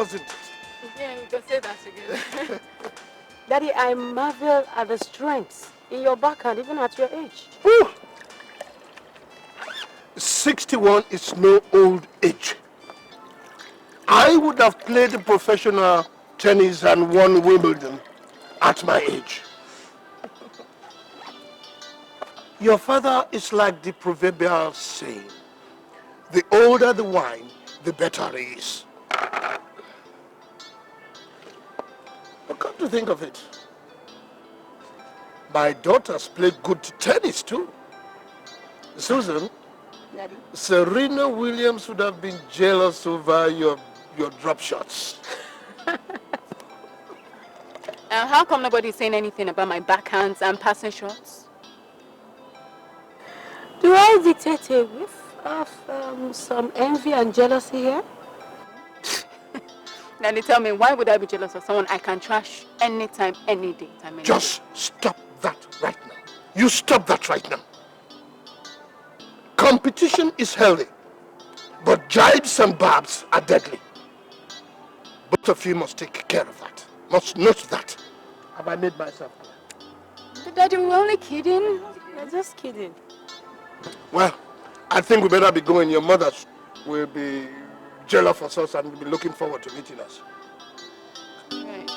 wasn't it? Yeah, we can say that together. Daddy, I marvel at the strength in your backhand, even at your age. Whew. 61 is no old age. I would have played professional tennis and won Wimbledon at my age. Your father is like the proverbial saying, the older the wine, the better it is. But come to think of it, my daughters play good tennis too. Susan, Daddy? Serena Williams would have been jealous over your drop shots. How come nobody's saying anything about my backhands and passing shots? Do I detect a whiff of some envy and jealousy here? Now they tell me, why would I be jealous of someone I can trash anytime, any day? Just stop that right now. You stop that right now. Competition is healthy, but jibes and barbs are deadly. Both of you must take care of that. Must note that. Have I made myself clear? But Daddy, we're only kidding. We're just kidding. Well, I think we better be going. Your mother will be jealous of us and will be looking forward to meeting us. Right.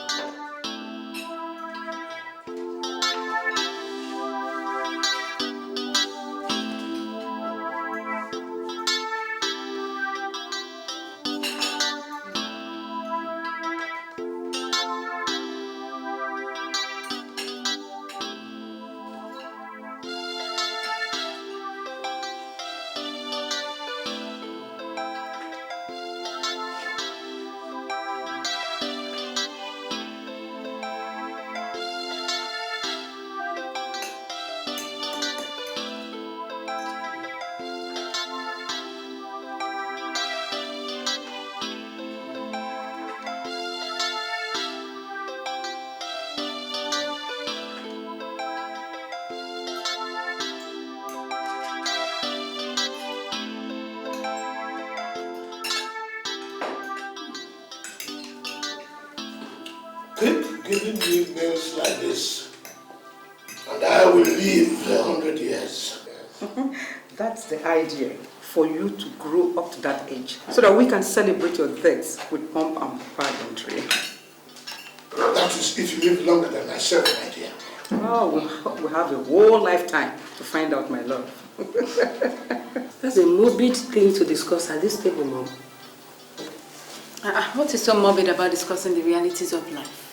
Keep giving me meals like this, and I will live 100 years. That's the idea, for you to grow up to that age, so that we can celebrate your deaths with pomp and pageantry. That is if you live longer than myself, my dear. Oh, we have a whole lifetime to find out, my love. That's a morbid thing to discuss at this table, Mom. What is so morbid about discussing the realities of life?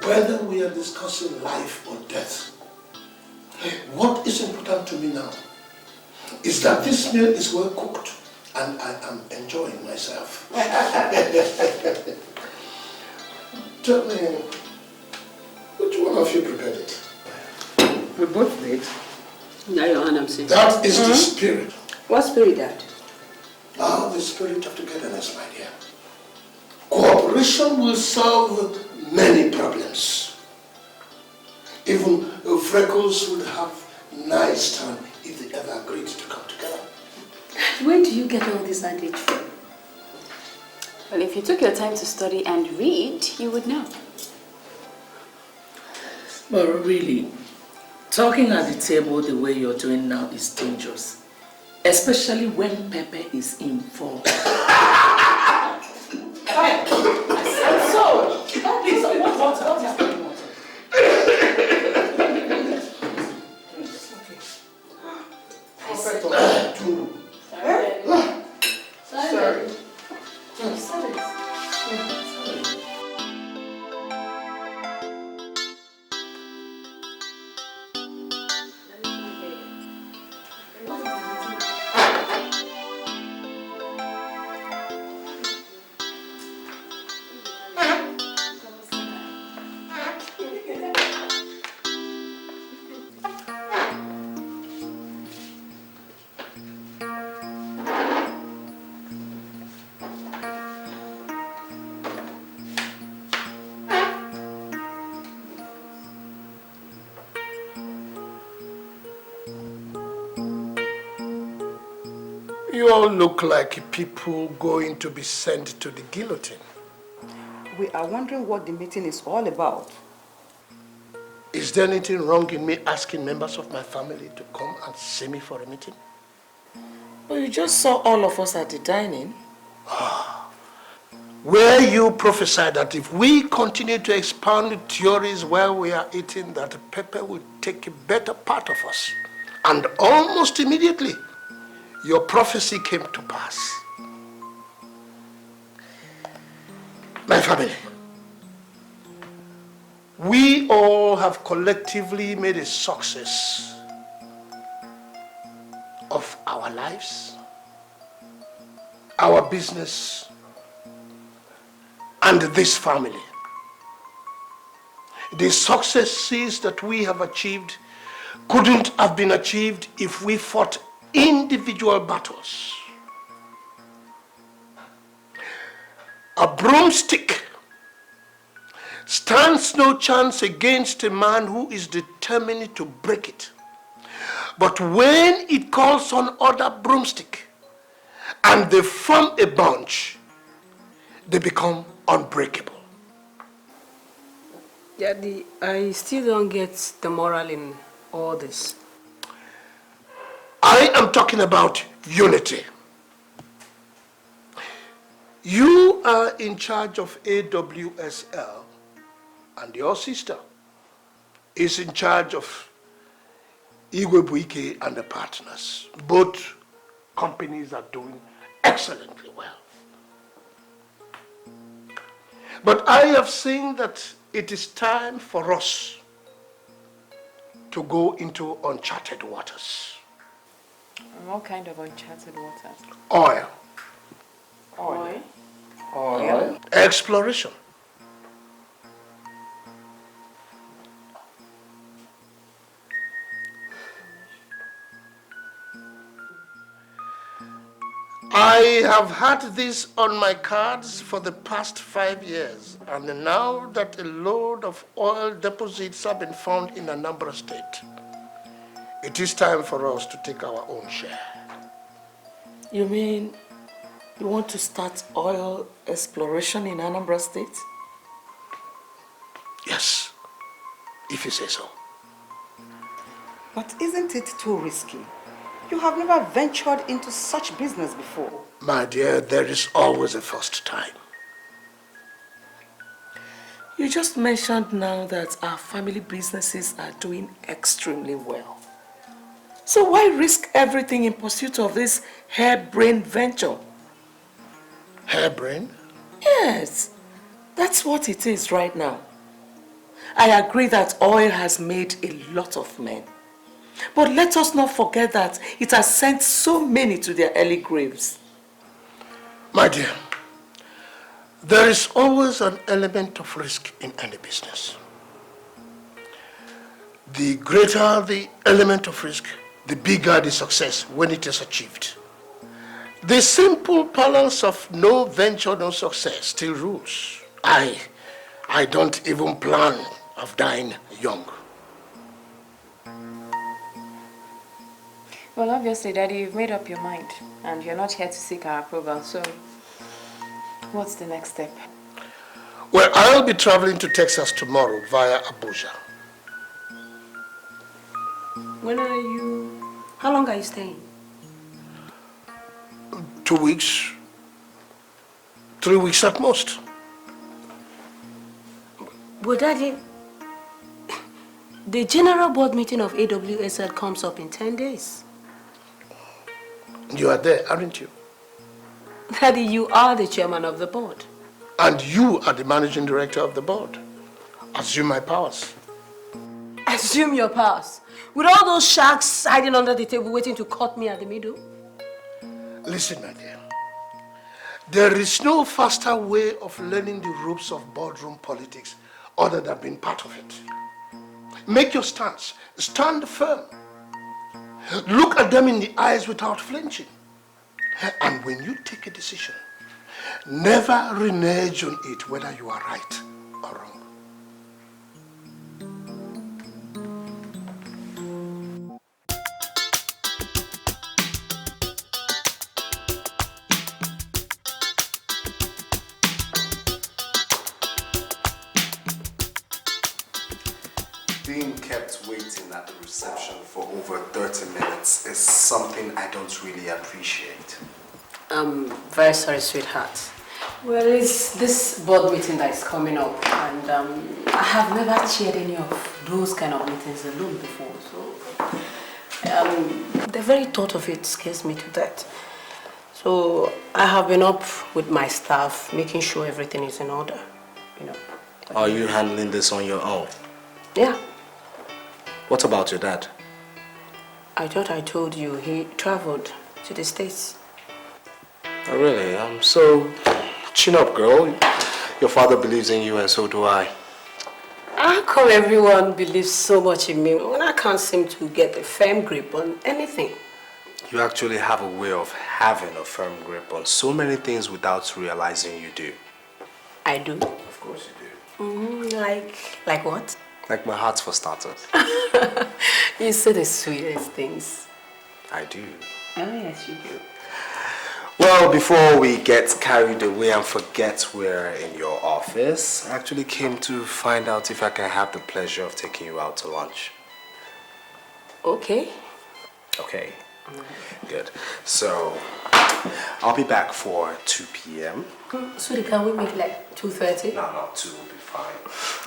Whether we are discussing life or death, what is important to me now is that this meal is well cooked and I am enjoying myself. Tell me, which one of you prepared it? We both did. Now your hand, I'm saying. That is the spirit. What spirit, Dad? Ah, the spirit of togetherness, my dear. Cooperation will solve many problems. Even Freckles would have nice time if they ever agreed to come together. Where do you get all this adage from? Well, if you took your time to study and read, you would know. But really, talking at the table the way you're doing now is dangerous. Especially when Pepe is involved. Please, what is going on? Sorry. You all look like people going to be sent to the guillotine. We are wondering what the meeting is all about. Is there anything wrong in me asking members of my family to come and see me for a meeting? Well, you just saw all of us at the dining. Where you prophesied that if we continue to expound theories while we are eating, that pepper will take a better part of us. And almost immediately, your prophecy came to pass. My family, we all have collectively made a success of our lives, our business, and this family. The successes that we have achieved couldn't have been achieved if we fought individual battles. A broomstick stands no chance against a man who is determined to break it. But when it calls on other broomstick and they form a bunch, they become unbreakable. Daddy, I still don't get the moral in all this. I am talking about unity. You are in charge of AWSL, and your sister is in charge of Igwebuike and the partners. Both companies are doing excellently well. But I have seen that it is time for us to go into uncharted waters. What kind of uncharted waters? Oil. Oil? Oil? Exploration. I have had this on my cards for the past 5 years, and now that a load of oil deposits have been found in Anambra State, it is time for us to take our own share. You mean you want to start oil exploration in Anambra State? Yes, if you say so. But isn't it too risky? You have never ventured into such business before. My dear, there is always a first time. You just mentioned now that our family businesses are doing extremely well. So why risk everything in pursuit of this harebrained venture? Harebrained? Yes, that's what it is right now. I agree that oil has made a lot of men. But let us not forget that it has sent so many to their early graves. My dear, there is always an element of risk in any business. The greater the element of risk, the bigger the success when it is achieved. The simple balance of no venture, no success still rules. I don't even plan of dying young. Well, obviously, Daddy, you've made up your mind, and you're not here to seek our approval, so what's the next step? Well, I'll be traveling to Texas tomorrow via Abuja. When are you... How long are you staying? 2 weeks, 3 weeks at most. But Daddy, the general board meeting of AWSL comes up in 10 days. You are there, aren't you? Daddy, you are the chairman of the board. And you are the managing director of the board. Assume my powers. Assume your powers. With all those sharks hiding under the table waiting to cut me at the middle. Listen, my dear. There is no faster way of learning the ropes of boardroom politics other than being part of it. Make your stance. Stand firm. Look at them in the eyes without flinching. And when you take a decision, never renege on it whether you are right or wrong. being kept waiting at the reception for over 30 minutes is something I don't really appreciate. I'm very sorry, sweetheart. Well, it's this board meeting that is coming up, and I have never chaired any of those kind of meetings alone before, so the very thought of it scares me to death. So I have been up with my staff, making sure everything is in order, you know. Are you handling this on your own? Yeah. What about your dad? I thought I told you he traveled to the States. Oh, really? So chin up, girl. Your father believes in you and so do I. How come everyone believes so much in me when I can't seem to get a firm grip on anything? You actually have a way of having a firm grip on so many things without realizing you do. I do. Of course you do. Like what? Like my heart for starters. You say the sweetest things. I do. Oh yes, you do. Well, before we get carried away and forget we're in your office, I actually came to find out if I can have the pleasure of taking you out to lunch. Okay. Okay. Good. So, I'll be back for 2 p.m. Sweetie, can we make like 2:30? No, 2 will be fine.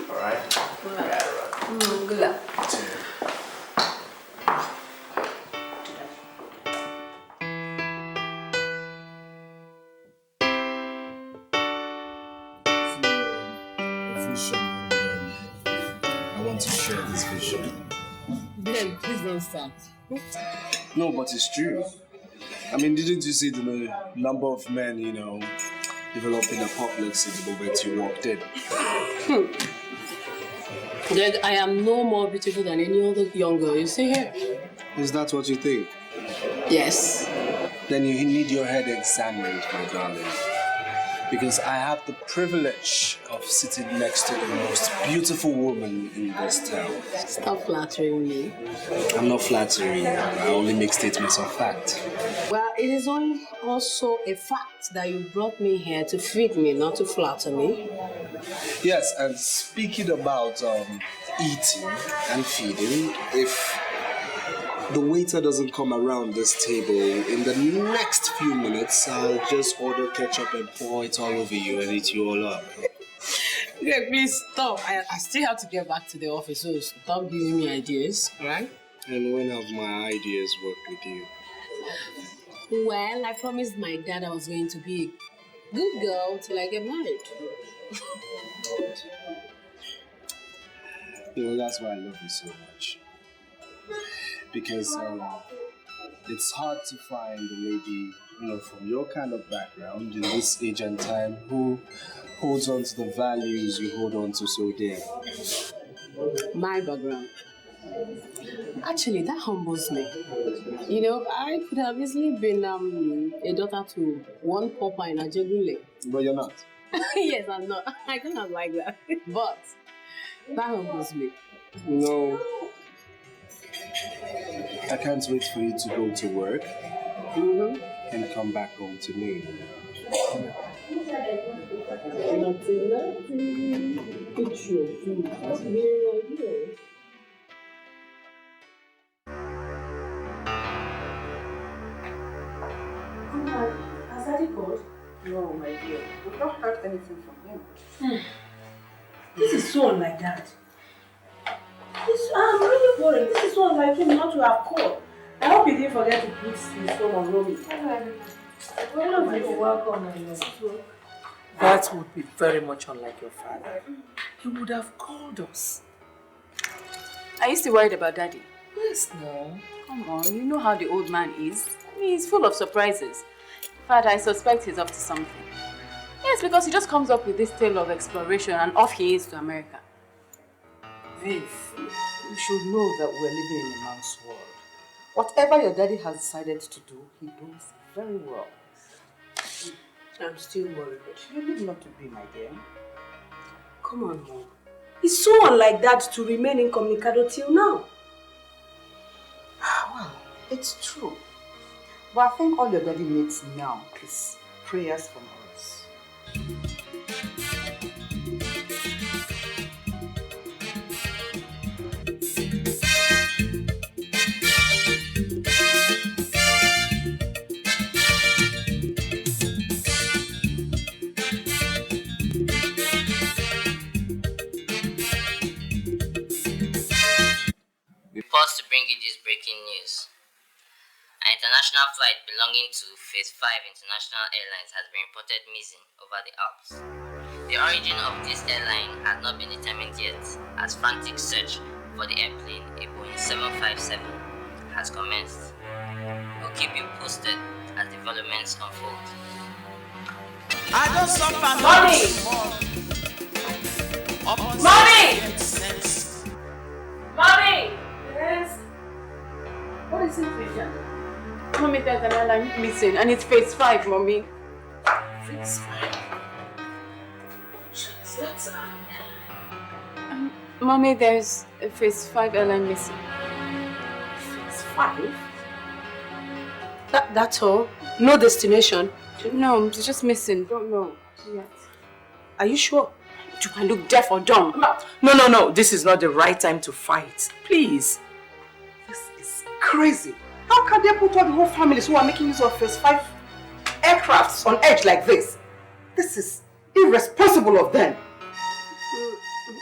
All right? Good luck. 2. I want to share this vision. Ben, please don't start. No, but it's true. I mean, didn't you see the number of men, developing apoplexy the moment you walked in? Greg, I am no more beautiful than any other young girl you see here. Is that what you think? Yes. Then you need your head examined, my darling. Because I have the privilege of sitting next to the most beautiful woman in this town. Stop flattering me. I'm not flattering you. I only make statements of fact. Well, it is also a fact that you brought me here to feed me, not to flatter me. Yes, and speaking about eating and feeding, if the waiter doesn't come around this table in the next few minutes, I'll just order ketchup and pour it all over you and eat you all up. Greg, please stop. I still have to get back to the office, so stop giving me ideas, right? And when have my ideas worked with you? Well, I promised my dad I was going to be a good girl till I get married. That's why I love you so much. Because it's hard to find a lady, from your kind of background in this age and time who holds on to the values you hold on to so dear. My background. Actually, that humbles me. I could have easily been a daughter to one papa in Ajegule. But you're not. Yes, I'm not. I cannot like that. But that humbles me. I can't wait for you to go to work and come back home to me. Nothing. It's your food. That's very idea. Has Daddy called? No, my dear. We've not heard anything from him. This is so unlike Dad. I'm really worried. This is so unlike him not to have called. I hope he didn't forget to put his phone on roaming. Welcome. That would be very much unlike your father. He would have called us. Are you still worried about Daddy? Yes, no. Come on, you know how the old man is. He's full of surprises. In fact, I suspect he's up to something. Yes, because he just comes up with this tale of exploration and off he is to America. Viv, you should know that we're living in a man's world. Whatever your daddy has decided to do, he does very well. I'm still worried. You need not to be, my dear. Come on, Mom. It's so unlike Dad to remain incommunicado till now. Well, it's true. But I think all your daddy needs now is prayers from us. bring you this breaking news. An international flight belonging to Phase 5 International Airlines has been reported missing over the Alps. The origin of this airline has not been determined yet, as frantic search for the airplane, a Boeing 757, has commenced. We'll keep you posted as developments unfold. I don't suffer Mommy! Mommy! Mommy! Yes? What is it, Vivian? Mommy, there's an airline missing and it's Phase 5, Mommy. Phase 5? That's... Mommy, there's a Phase 5 airline missing. Phase 5? That's all? No destination? No, it's just missing. Don't know yet. Are you sure? You can look deaf or dumb. No. This is not the right time to fight. Please. This is crazy. How can they put all the whole families who are making use of Phase 5 aircrafts on edge like this? This is irresponsible of them.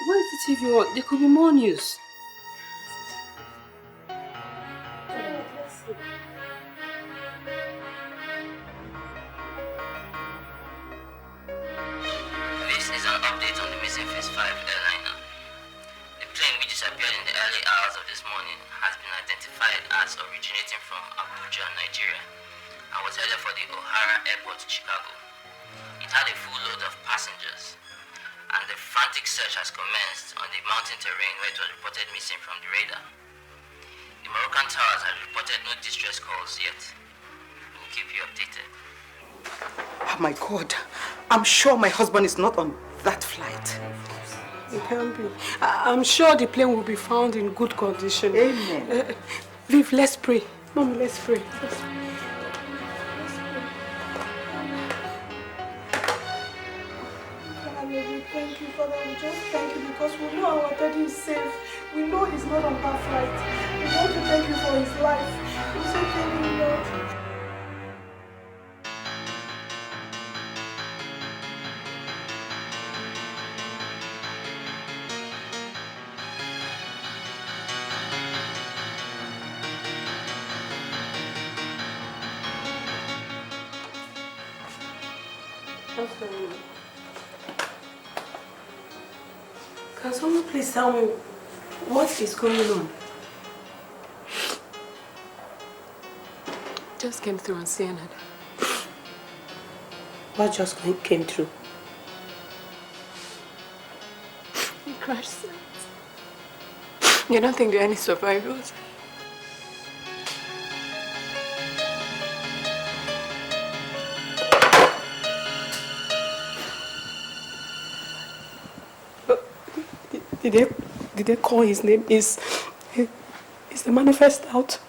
What is the TV on? There could be more news. This is an update on the missing Phase 5 airliner. The plane, which disappeared in the early hours of this morning, has been identified as originating from Abuja, Nigeria, and was headed for the O'Hara Airport, Chicago. It had a full load of passengers, and the frantic search has commenced on the mountain terrain where it was reported missing from the radar. The Moroccan towers have reported no distress calls yet. We'll keep you updated. Oh my God. I'm sure my husband is not on that flight. It can't be. I'm sure the plane will be found in good condition. Amen. Viv, let's pray. Mommy, let's pray. Thank you, Father. We just thank you because we know our daddy is safe. We know he's not on that flight. We want to thank you for his life. We say thank you, Lord. Can someone please tell me what is going on? Just came through on CNN. What just came through? He crashed. You don't think there are any survivors? Did they call his name? Is the manifest out?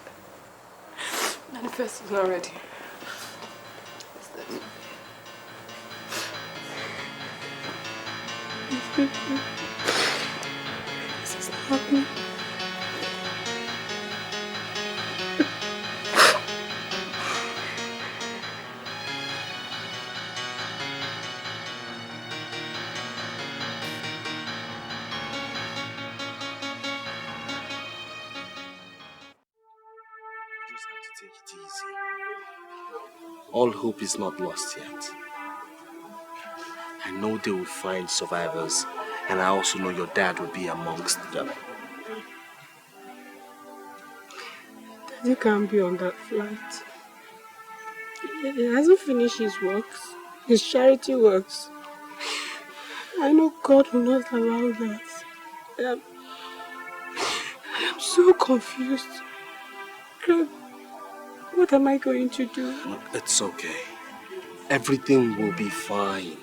Manifest is not ready. This is not happening. All hope is not lost yet. I know they will find survivors, and I also know your dad will be amongst them. Daddy can't be on that flight. He hasn't finished his works, his charity works. I know God will not allow that. I am so confused. God, what am I going to do? It's okay. Everything will be fine.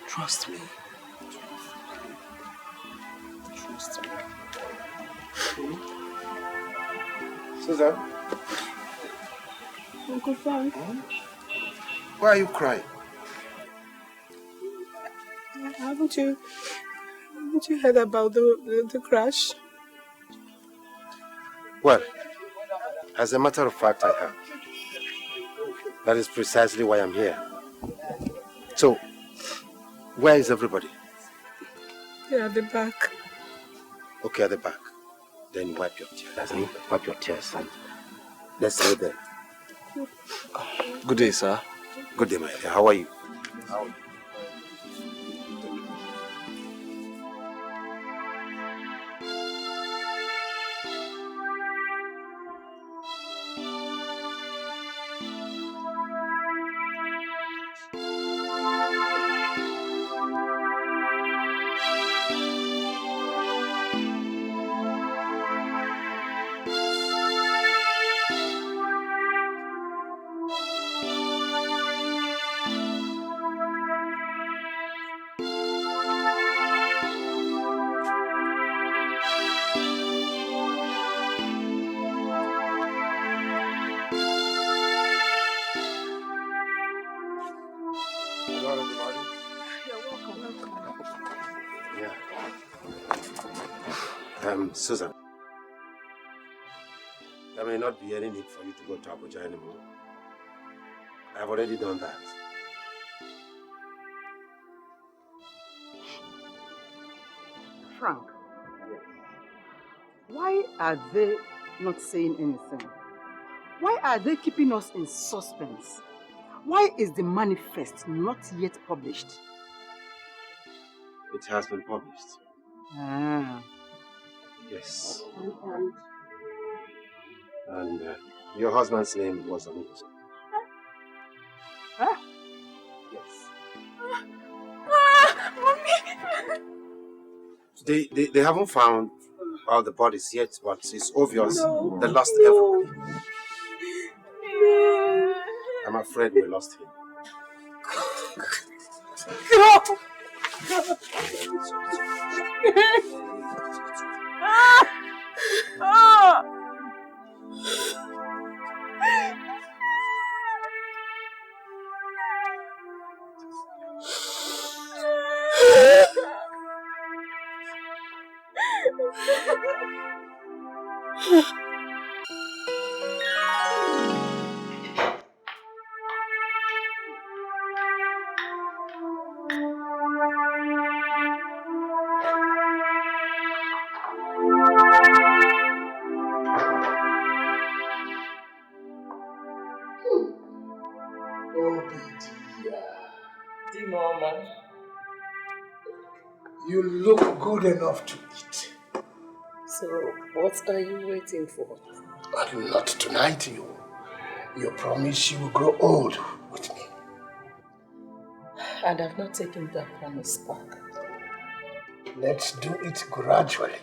Trust me. Trust me. Susan? Uncle Frank? Why are you crying? Haven't you heard about the crash? Well, as a matter of fact, I have. That is precisely why I'm here. So, where is everybody? They're at the back. Okay, at the back. Then wipe your tears. Wipe your tears and let's stay there. Good day, sir. Good day, my dear. How are you? How are you? Susan, there may not be any need for you to go to Abuja anymore. I've already done that. Frank, why are they not saying anything? Why are they keeping us in suspense? Why is the manifest not yet published? It has been published. Ah. Yes. And your husband's name was Ngozi. Huh? Yes. Mommy! They haven't found all the bodies yet, but it's obvious they lost everybody. I'm afraid we lost him. No! You look good enough to eat. So, what are you waiting for? And not tonight, you promise you will grow old with me. And I've not taken that promise back. Let's do it gradually.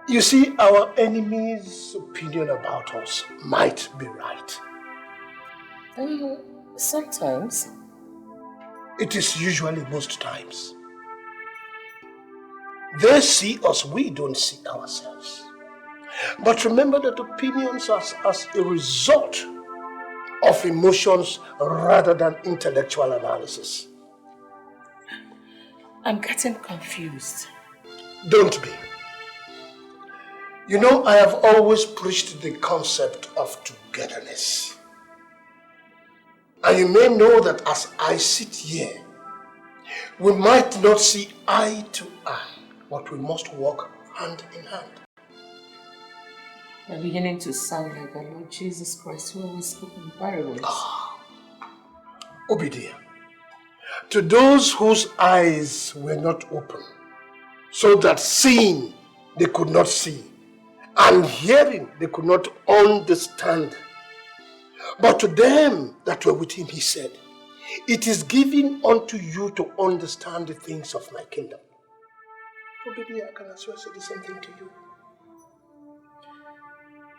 You see, our enemy's opinion about us might be right. Sometimes. It is usually most times. They see us, we don't see ourselves. But remember that opinions are as a result of emotions rather than intellectual analysis. I'm getting confused. Don't be. You know, I have always preached the concept of togetherness. And you may know that as I sit here, we might not see eye to eye, but we must walk hand in hand. You're beginning to sound like the Lord Jesus Christ who always spoke in parables. Obedient. To those whose eyes were not open, so that seeing they could not see, and hearing they could not understand. But to them that were with him, he said, it is given unto you to understand the things of my kingdom. Obedient, I can as well say the same thing to you.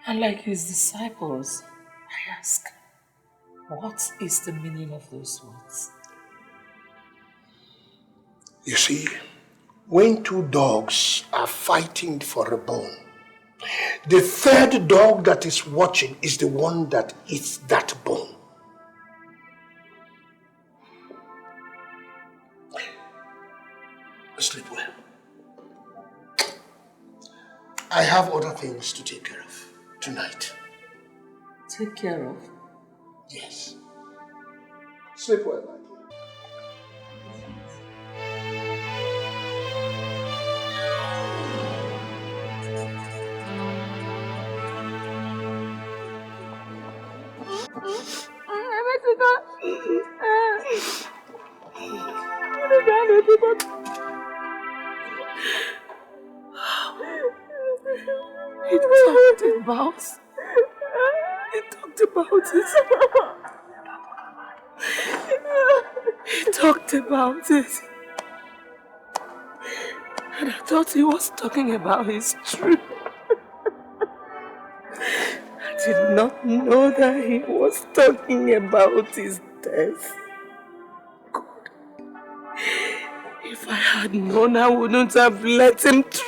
And like his disciples, I ask, what is the meaning of those words? You see, when two dogs are fighting for a bone, the third dog that is watching is the one that eats that bone. Sleep well. I have other things to take care of tonight. Take care of? Yes. Sleep well, my dear. He talked about it. He talked about it. And I thought he was talking about his truth. I did not know that he was talking about his death. God. If I had known, I wouldn't have let him travel.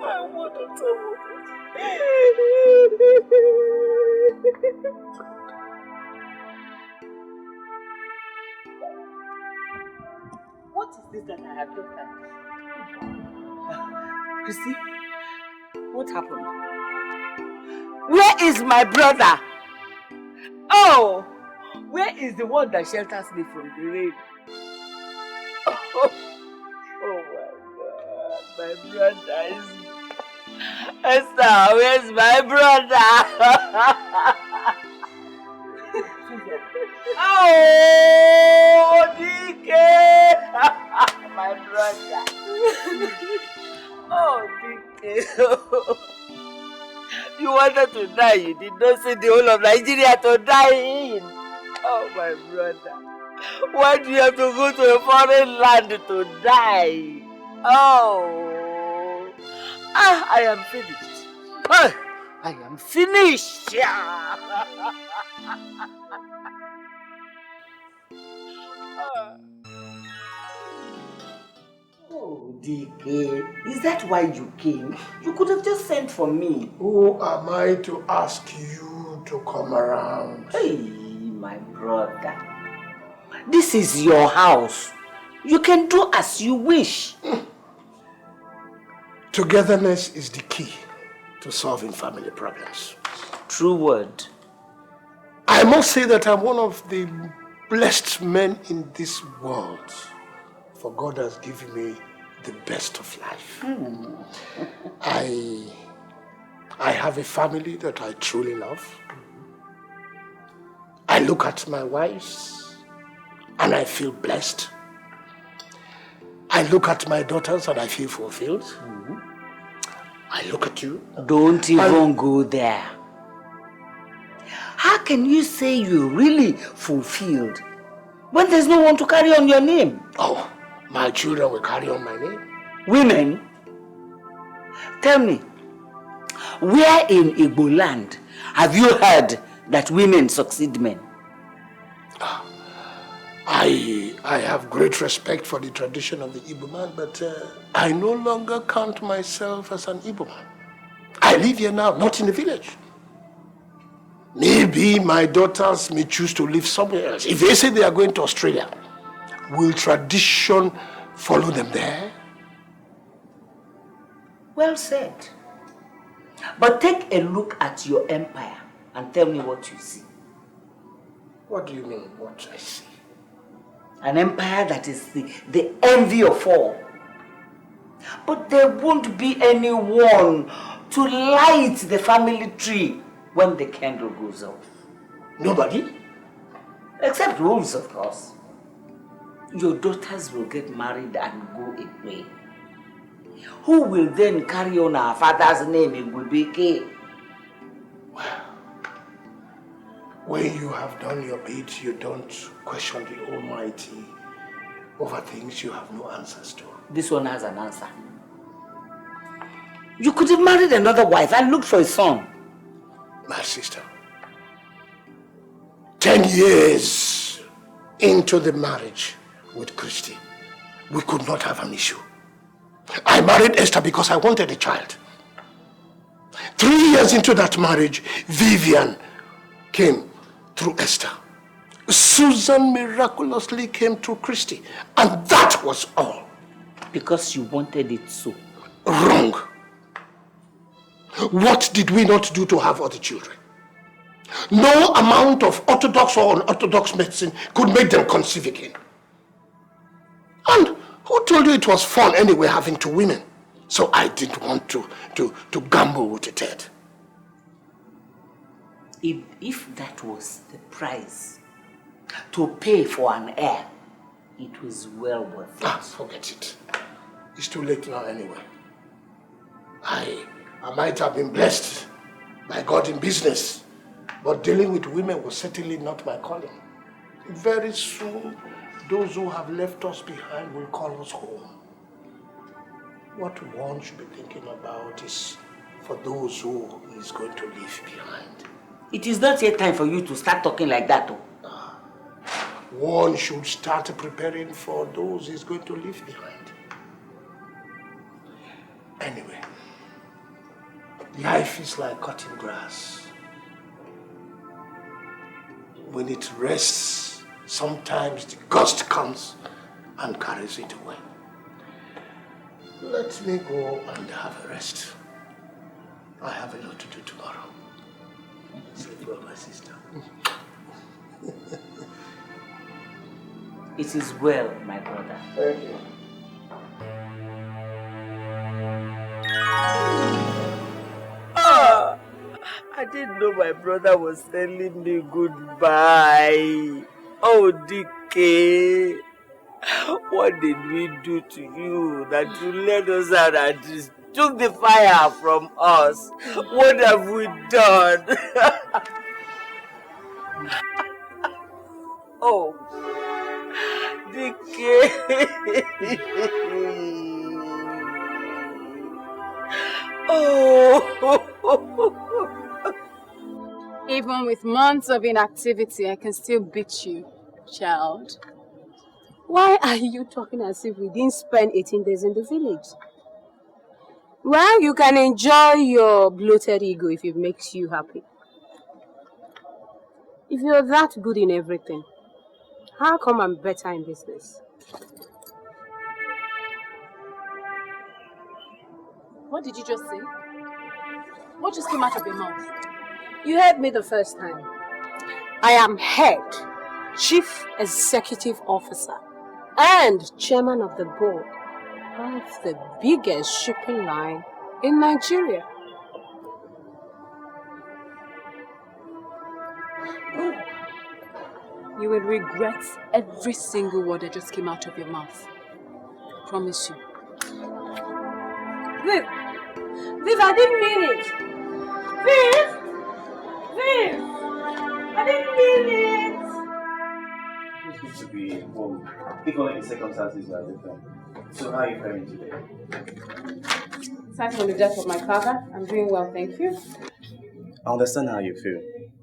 I wouldn't have. What is this that I have done? Christy, what happened? Where is my brother? Oh, where is the one that shelters me from the rain? Oh my God, my brother is... Esther, where's my brother? Oh, DK! My brother. Oh, DK. You wanted to die, you did not see the whole of Nigeria to die in. Oh, my brother. Why do you have to go to a foreign land to die? Oh. I am finished. I am finished. Oh, DK, is that why you came? You could have just sent for me. Who am I to ask you to come around? Hey, my brother. This is your house. You can do as you wish. Togetherness is the key to solving family problems. True word. I must say that I'm one of the blessed men in this world. For God has given me the best of life. I have a family that I truly love. I look at my wives and I feel blessed. I look at my daughters and I feel fulfilled. I look at you. Don't even go there. How can you say you're really fulfilled when there's no one to carry on your name? Oh, my children will carry on my name. Women? Tell me, where in Igbo land have you heard that women succeed men? I have great respect for the tradition of the Igbo man, but I no longer count myself as an Igbo man. I live here now, not in the village. Maybe my daughters may choose to live somewhere else. If they say they are going to Australia, will tradition follow them there? Well said. But take a look at your empire and tell me what you see. What do you mean, what I see? An empire that is the envy of all. But there won't be anyone to light the family tree when the candle goes off. Nobody? Except wolves, of course. Your daughters will get married and go away. Who will then carry on our father's name, Igwebuike? Well, when you have done your bid, you don't question the Almighty over things you have no answers to. This one has an answer. You could have married another wife and looked for a son. My sister, 10 years into the marriage with Christy, we could not have an issue. I married Esther because I wanted a child. 3 years into that marriage, Vivian came through Esther. Susan miraculously came through Christy. And that was all. Because you wanted it so. Wrong. What did we not do to have other children? No amount of orthodox or unorthodox medicine could make them conceive again. And who told you it was fun anyway having 2 women? So I didn't want to gamble with it. If that was the price to pay for an heir, it was well worth it. Forget it. It's too late now anyway. I might have been blessed by God in business, but dealing with women was certainly not my calling. Very soon, those who have left us behind will call us home. What one should be thinking about is for those who he is going to leave behind. It is not yet time for you to start talking like that. One should start preparing for those he's going to leave behind. Anyway, life is like cutting grass. When it rests, sometimes the gust comes and carries it away. Let me go and have a rest. I have a lot to do tomorrow. Sleep well, my sister. It is well, my brother. Thank you. I didn't know my brother was telling me goodbye. Oh, DK. What did we do to you that you let us out and just took the fire from us? What have we done? Oh, DK. Oh. Even with months of inactivity, I can still beat you, child. Why are you talking as if we didn't spend 18 days in the village? Well, you can enjoy your bloated ego if it makes you happy. If you're that good in everything, how come I'm better in business? What did you just say? What just came out of your mouth? You heard me the first time. I am head, chief executive officer, and chairman of the board of the biggest shipping line in Nigeria. You will regret every single word that just came out of your mouth. I promise you. Viv! Viv, I didn't mean it! Viv! Viv! I didn't mean it! It's good to be home, if only the circumstances are different. So how are you faring today? Aside from the death of my father, I'm doing well, thank you. I understand how you feel,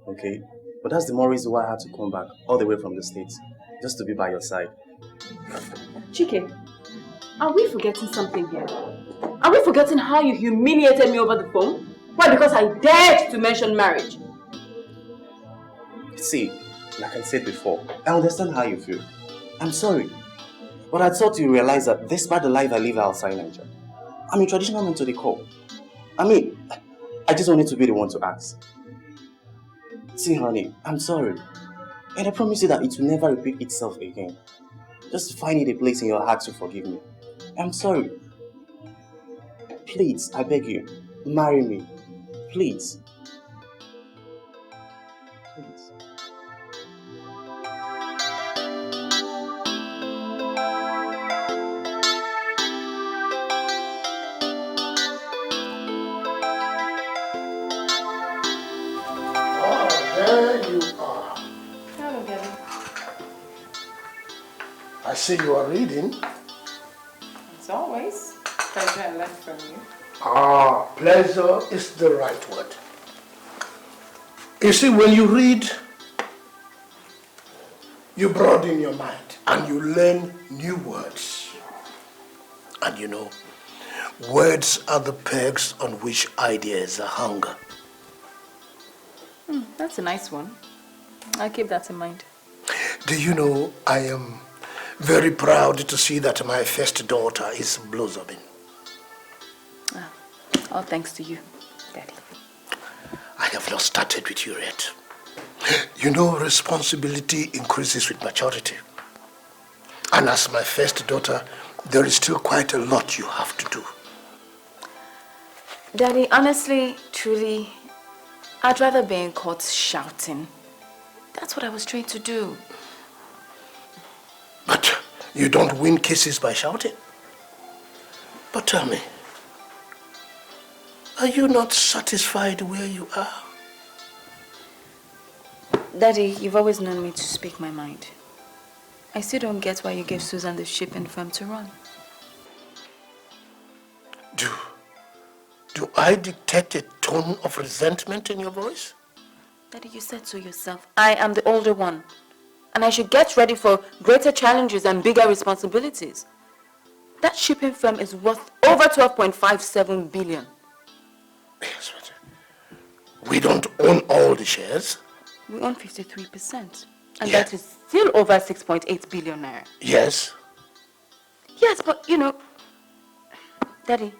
okay? But that's the more reason why I had to come back all the way from the States, just to be by your side. Chike, are we forgetting something here? Are we forgetting how you humiliated me over the phone? Why? Because I dared to mention marriage. See, like I said before, I understand how you feel. I'm sorry. But I thought you realized that despite the life I live outside Nigeria, I'm a traditional man to the core. I mean, I just wanted to be the one to ask. See, honey, I'm sorry. And I promise you that it will never repeat itself again. Just find it a place in your heart to forgive me. I'm sorry. Please, I beg you, marry me. Please. Please. There you are. Hello, Daddy. I see you are reading. As always, pleasure I learned from you. Pleasure is the right word. You see, when you read, you broaden your mind and you learn new words. And you know, words are the pegs on which ideas are hung. That's a nice one. I'll keep that in mind. Do you know, I am very proud to see that my first daughter is blossoming. All thanks to you, Daddy. I have not started with you yet. You know, responsibility increases with maturity. And as my first daughter, there is still quite a lot you have to do. Daddy, honestly, truly, I'd rather be in court shouting. That's what I was trained to do. But you don't win cases by shouting. But tell me, are you not satisfied where you are? Daddy, you've always known me to speak my mind. I still don't get why you gave Susan the shipping firm to run. Do I detect a tone of resentment in your voice? Daddy, you said so yourself. I am the older one. And I should get ready for greater challenges and bigger responsibilities. That shipping firm is worth over 12.57 billion. Yes, but we don't own all the shares. We own 53%. And Yeah. that is still over 6.8 billion naira. Yes. Yes, but you know, Daddy,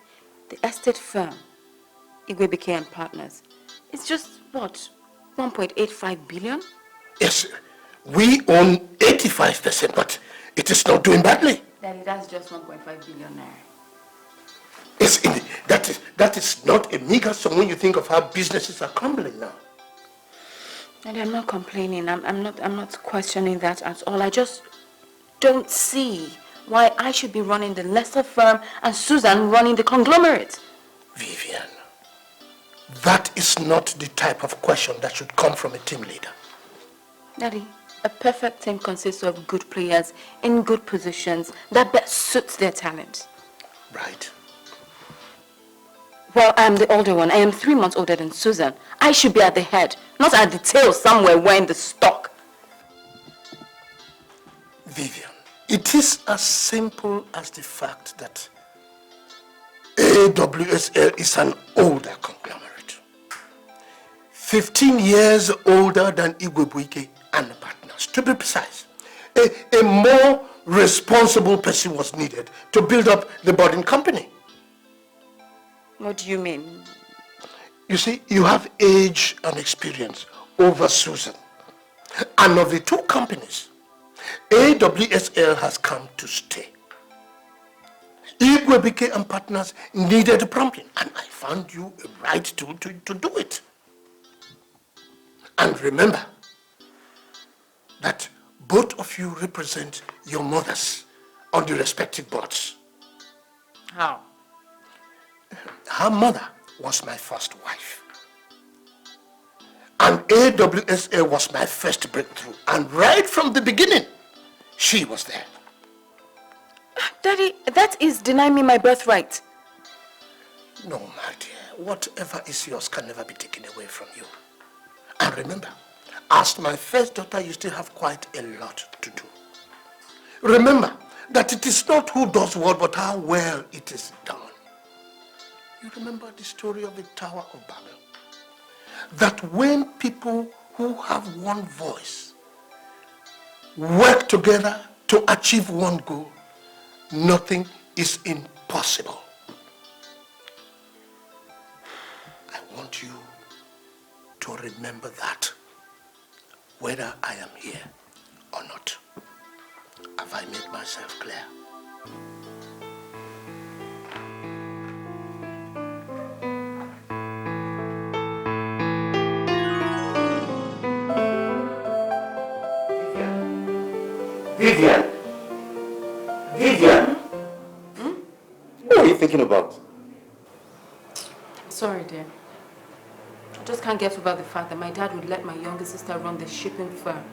the estate firm, Igwebuike and Partners, it's just, what, 1.85 billion? Yes, we own 85%, but it is not doing badly. Daddy, that's just 1.5 billion naira. Yes, that is not a meager sum when you think of how businesses are crumbling now. Daddy, I'm not complaining. I'm not questioning that at all. I just don't see why I should be running the lesser firm and Susan running the conglomerate. Vivian, that is not the type of question that should come from a team leader. Daddy, a perfect team consists of good players in good positions that best suits their talent. Right. Well, I'm the older one. I am 3 months older than Susan. I should be at the head, not at the tail somewhere wearing the stock. Vivian, it is as simple as the fact that AWSL is an older conglomerate. 15 years older than Igwebuike and Partners, to be precise. A more responsible person was needed to build up the budding company. What do you mean? You see, you have age and experience over Susan. And of the two companies, AWSL has come to stay. Igwebuike and Partners needed prompting, and I found you a right to do it. And remember that both of you represent your mothers on the respective boards. How? Her mother was my first wife. And AWSL was my first breakthrough. And right from the beginning, she was there. Daddy, that is denying me my birthright. No, my dear. Whatever is yours can never be taken away from you. And remember, as my first daughter, you still have quite a lot to do. Remember that it is not who does what, but how well it is done. You remember the story of the Tower of Babel? That when people who have one voice work together to achieve one goal, nothing is impossible. I want you to remember that, whether I am here or not. Have I made myself clear? Vivian! Vivian! What are you thinking about? Sorry, dear. I just can't get over the fact that my dad would let my younger sister run the shipping firm.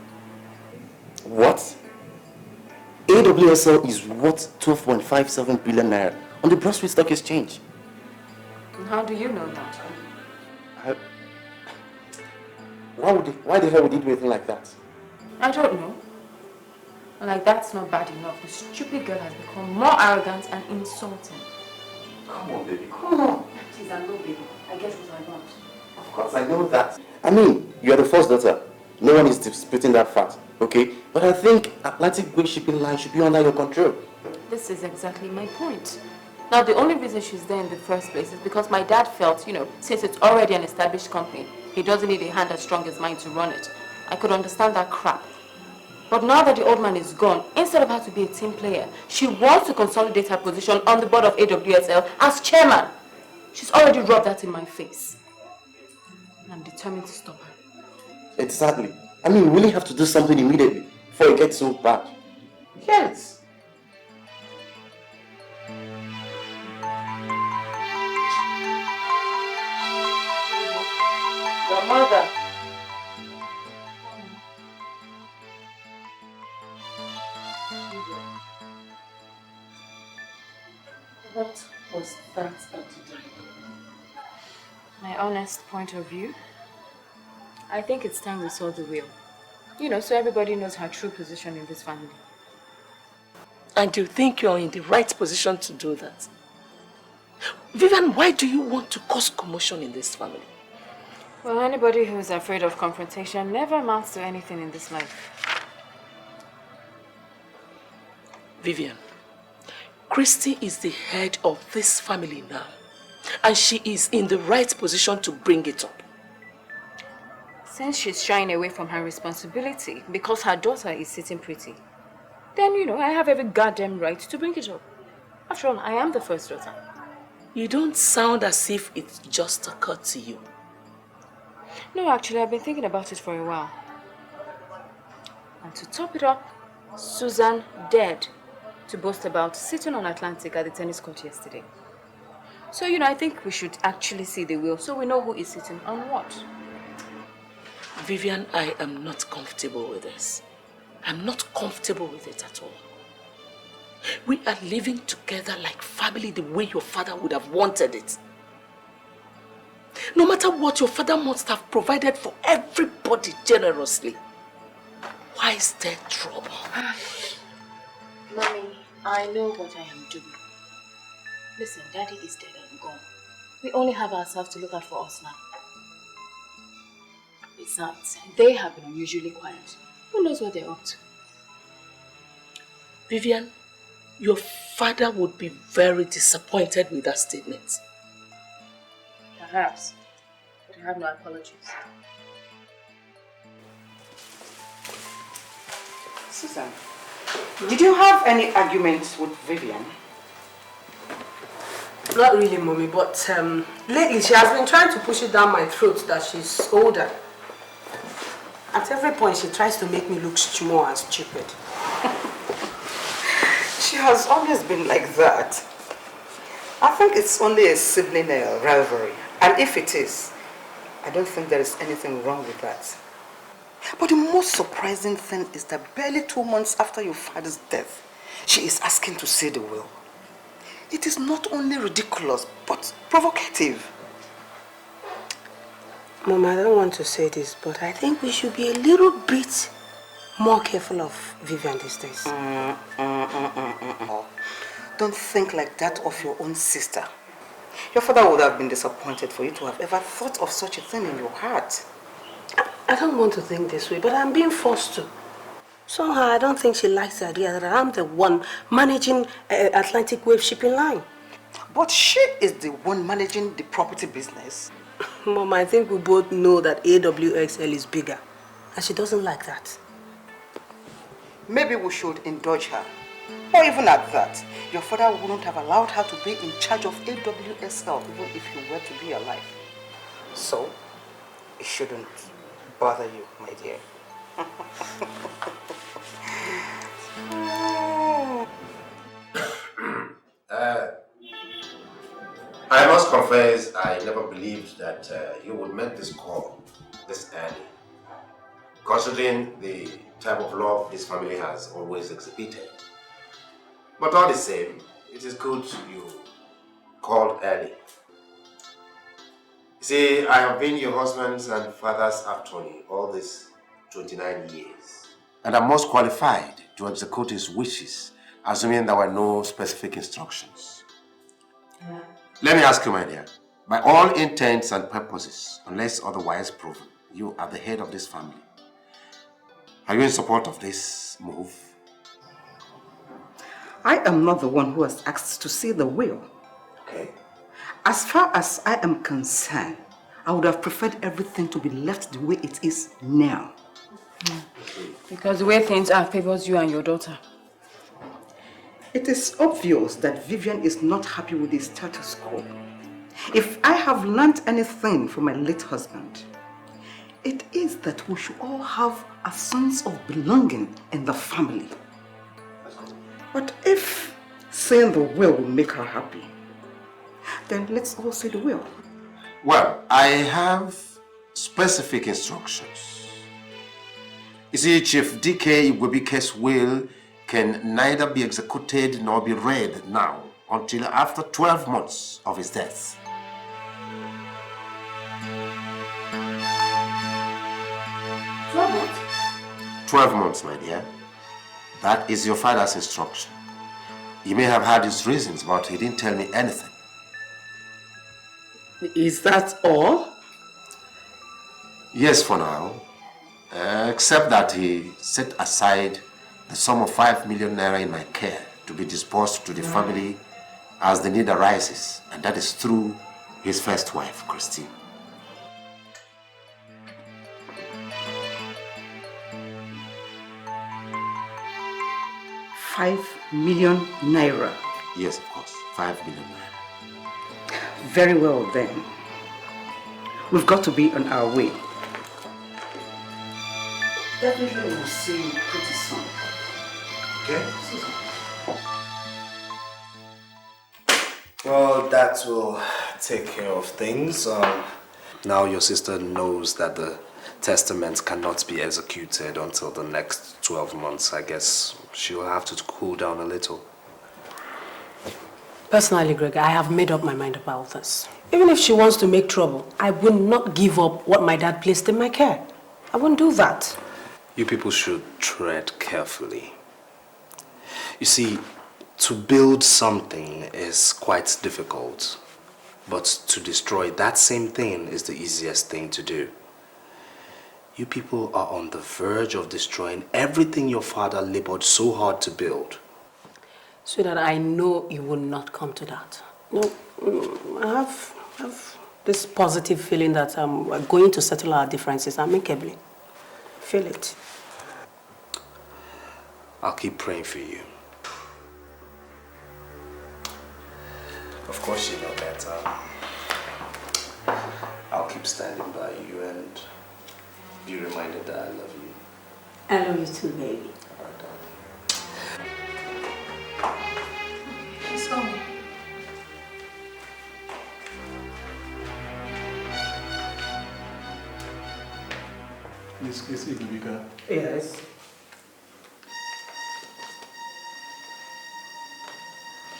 What? AWSL is worth 12.57 billion naira on the Broad Street Stock Exchange. And how do you know that? Why the hell would he do anything like that? I don't know. Like, that's not bad enough. The stupid girl has become more arrogant and insulting. Come on, baby, come on. Please, I know, baby. I get what I want. Of course, I know that. I mean, you are the first daughter. No one is disputing that fact, okay? But I think Atlantic Way Shipping Line should be under your control. This is exactly my point. Now, the only reason she's there in the first place is because my dad felt, since it's already an established company, he doesn't need a hand as strong as mine to run it. I could understand that crap. But now that the old man is gone, instead of her to be a team player, she wants to consolidate her position on the board of AWSL as chairman. She's already rubbed that in my face. I'm determined to stop her. Exactly. I mean, we really have to do something immediately before it gets so bad. Yes. Your mother. What was that about today? My honest point of view, I think it's time we saw the will. You know, so everybody knows her true position in this family. And you think you're in the right position to do that? Vivian, why do you want to cause commotion in this family? Well, anybody who's afraid of confrontation never amounts to anything in this life. Vivian, Christy is the head of this family now. And she is in the right position to bring it up. Since she's shying away from her responsibility because her daughter is sitting pretty, then, you know, I have every goddamn right to bring it up. After all, I am the first daughter. You don't sound as if it just occurred to you. No, actually, I've been thinking about it for a while. And to top it up, Susan dared to boast about sitting on Atlantic at the tennis court yesterday. So, you know, I think we should actually see the will so we know who is sitting on what. Vivian, I am not comfortable with this. I'm not comfortable with it at all. We are living together like family the way your father would have wanted it. No matter what, your father must have provided for everybody generously. Why is there trouble? Mommy, I know what I am doing. Listen, Daddy is dead and gone. We only have ourselves to look out for us now. Besides, they have been unusually quiet. Who knows what they're up to? Vivian, your father would be very disappointed with that statement. Perhaps, but I have no apologies. Susan, did you have any arguments with Vivian? Not really, Mommy, but lately she has been trying to push it down my throat that she's older. At every point she tries to make me look small and stupid. She has always been like that. I think it's only a sibling rivalry. And if it is, I don't think there is anything wrong with that. But the most surprising thing is that barely 2 months after your father's death, she is asking to see the will. It is not only ridiculous, but provocative. Mom, I don't want to say this, but I think we should be a little bit more careful of Vivian these days. Don't think like that of your own sister. Your father would have been disappointed for you to have ever thought of such a thing in your heart. I don't want to think this way, but I'm being forced to. Somehow, I don't think she likes the idea that I'm the one managing Atlantic Wave shipping line. But she is the one managing the property business. Mom, I think we both know that AWXL is bigger, and she doesn't like that. Maybe we should indulge her. Or even at that, your father wouldn't have allowed her to be in charge of AWSL even if you were to be alive. So, it shouldn't bother you, my dear. I must confess, I never believed that you would make this call this early, considering the type of love this family has always exhibited. But all the same, it is good you called early. See, I have been your husband's and father's attorney all these 29 years. And I'm most qualified to execute his wishes, assuming there were no specific instructions. Let me ask you, my dear, by all intents and purposes, unless otherwise proven, you are the head of this family. Are you in support of this move? I am not the one who has asked to see the will. Okay. As far as I am concerned, I would have preferred everything to be left the way it is now. Because the way things are favors you and your daughter. It is obvious that Vivian is not happy with the status quo. If I have learned anything from my late husband, It is that we should all have a sense of belonging in the family. But if saying the will make her happy, then let's all say the will. Well, I have specific instructions. You see, Chief DK Igwebuike's will can neither be executed nor be read now until after 12 months of his death. 12 months? 12 months, my dear. That is your father's instruction. He may have had his reasons, but he didn't tell me anything. Is that all? Yes, for now. Except that he set aside the sum of 5 million naira in my care to be disbursed to the family as the need arises, and that is through his first wife, Christine. ₦5 million. Yes, of course, 5 million naira. Very well then. We've got to be on our way. Definitely we'll see you pretty soon. Okay? Susan. Well, that will take care of things. Now your sister knows that the testament cannot be executed until the next 12 months. I guess she'll have to cool down a little. Personally, Greg, I have made up my mind about this. Even if she wants to make trouble, I will not give up what my dad placed in my care. I won't do that. You people should tread carefully. You see, to build something is quite difficult, but to destroy that same thing is the easiest thing to do. You people are on the verge of destroying everything your father labored so hard to build. So that I know it will not come to that. No, I have this positive feeling that we're going to settle our differences amicably. Feel it. I'll keep praying for you. Of course you know that I'll keep standing by you and be reminded that I love you. I love you too, baby. Let's go. Miss Igwebuike. Yes.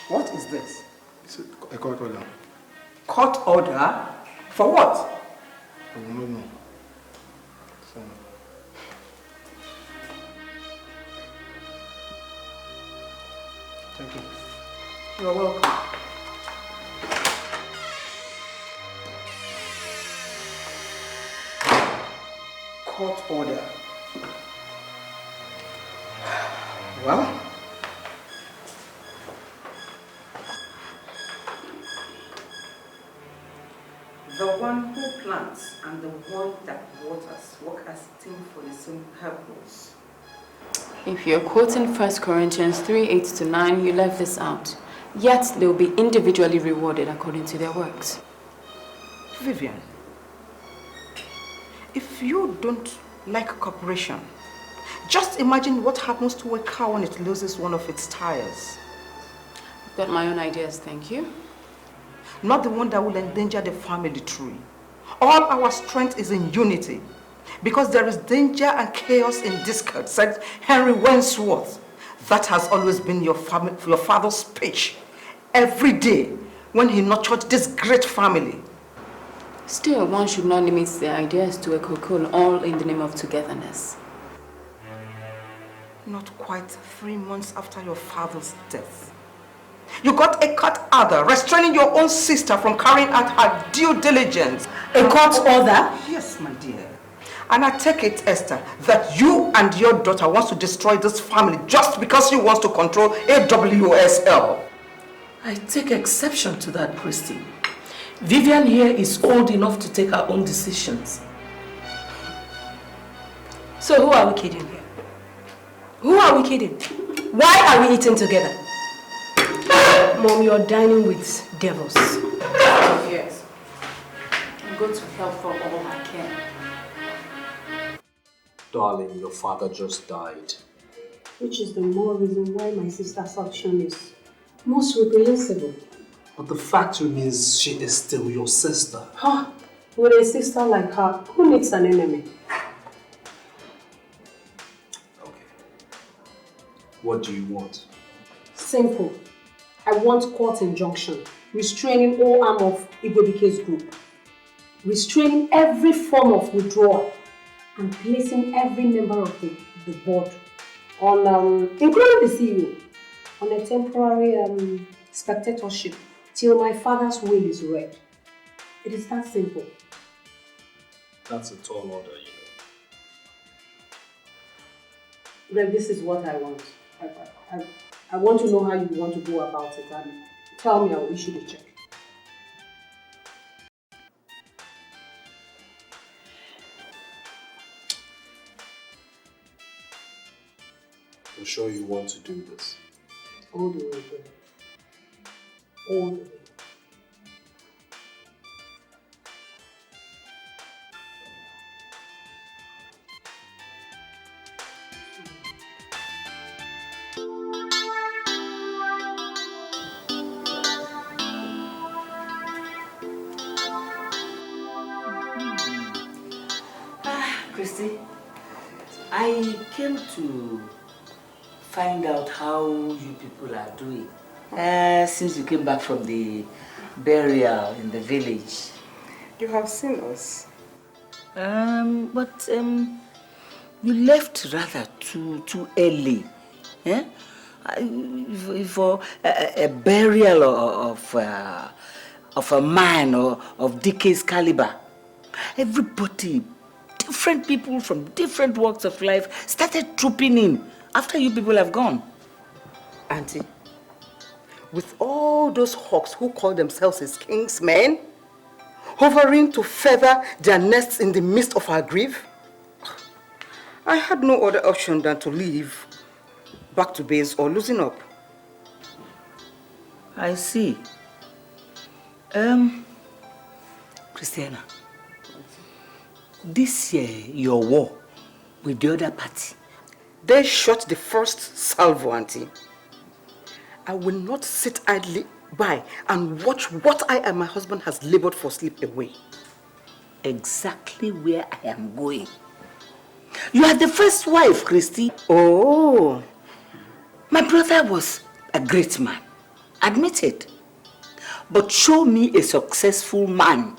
What is this? It's a court order. Court order? For what? I will not know. So, thank you. You're welcome. Court order. Well, the one who plants and the one that waters work as a team for the same purpose. If you're quoting 1 Corinthians 3:8-9, you left this out. Yet they will be individually rewarded according to their works. Vivian, if you don't like cooperation, just imagine what happens to a car when it loses one of its tires. I've got my own ideas, thank you. Not the one that will endanger the family tree. All our strength is in unity. Because there is danger and chaos in discord, said Henry Wentworth. That has always been your father's speech. Every day when he nurtured this great family. Still, one should not limit their ideas to a cocoon, all in the name of togetherness. Not quite 3 months after your father's death. You got a court order restraining your own sister from carrying out her due diligence. A court order? Yes, my dear. And I take it, Esther, that you and your daughter wants to destroy this family just because she wants to control AWSL. I take exception to that, Christy. Vivian here is old enough to take her own decisions. So who are we kidding here? Who are we kidding? Why are we eating together? Mom, you're dining with devils. Yes. I'm going to help for all I can. Darling, your father just died. Which is the more reason why my sister's action is most reprehensible. But the fact remains she is still your sister. Huh? With a sister like her, who needs an enemy? Okay. What do you want? Simple. I want court injunction, restraining all arm of Igwebuike's group, restraining every form of withdrawal, and placing every member of the board on, including the CEO, on a temporary spectatorship till my father's will is read. It is that simple. That's a tall order, Greg, this is what I want. I want to know how you want to go about it, and tell me, I will issue the check. I'm sure you want to do this. All the way, Greg. All the way. Christy, I came to find out how you people are doing since you came back from the burial in the village. You have seen us. But you left rather too early. Eh? For a burial of a man of DK's caliber. Everybody, different people from different walks of life started trooping in after you people have gone. Auntie, with all those hawks who call themselves as king's men, hovering to feather their nests in the midst of our grief, I had no other option than to leave back to base or losing up. I see. Christiana, this year, your war with the other party. They shot the first salvo, Auntie. I will not sit idly by and watch what I and my husband has labored for slip away. Exactly where I am going. You are the first wife, Christy. Oh. My brother was a great man, admitted. But show me a successful man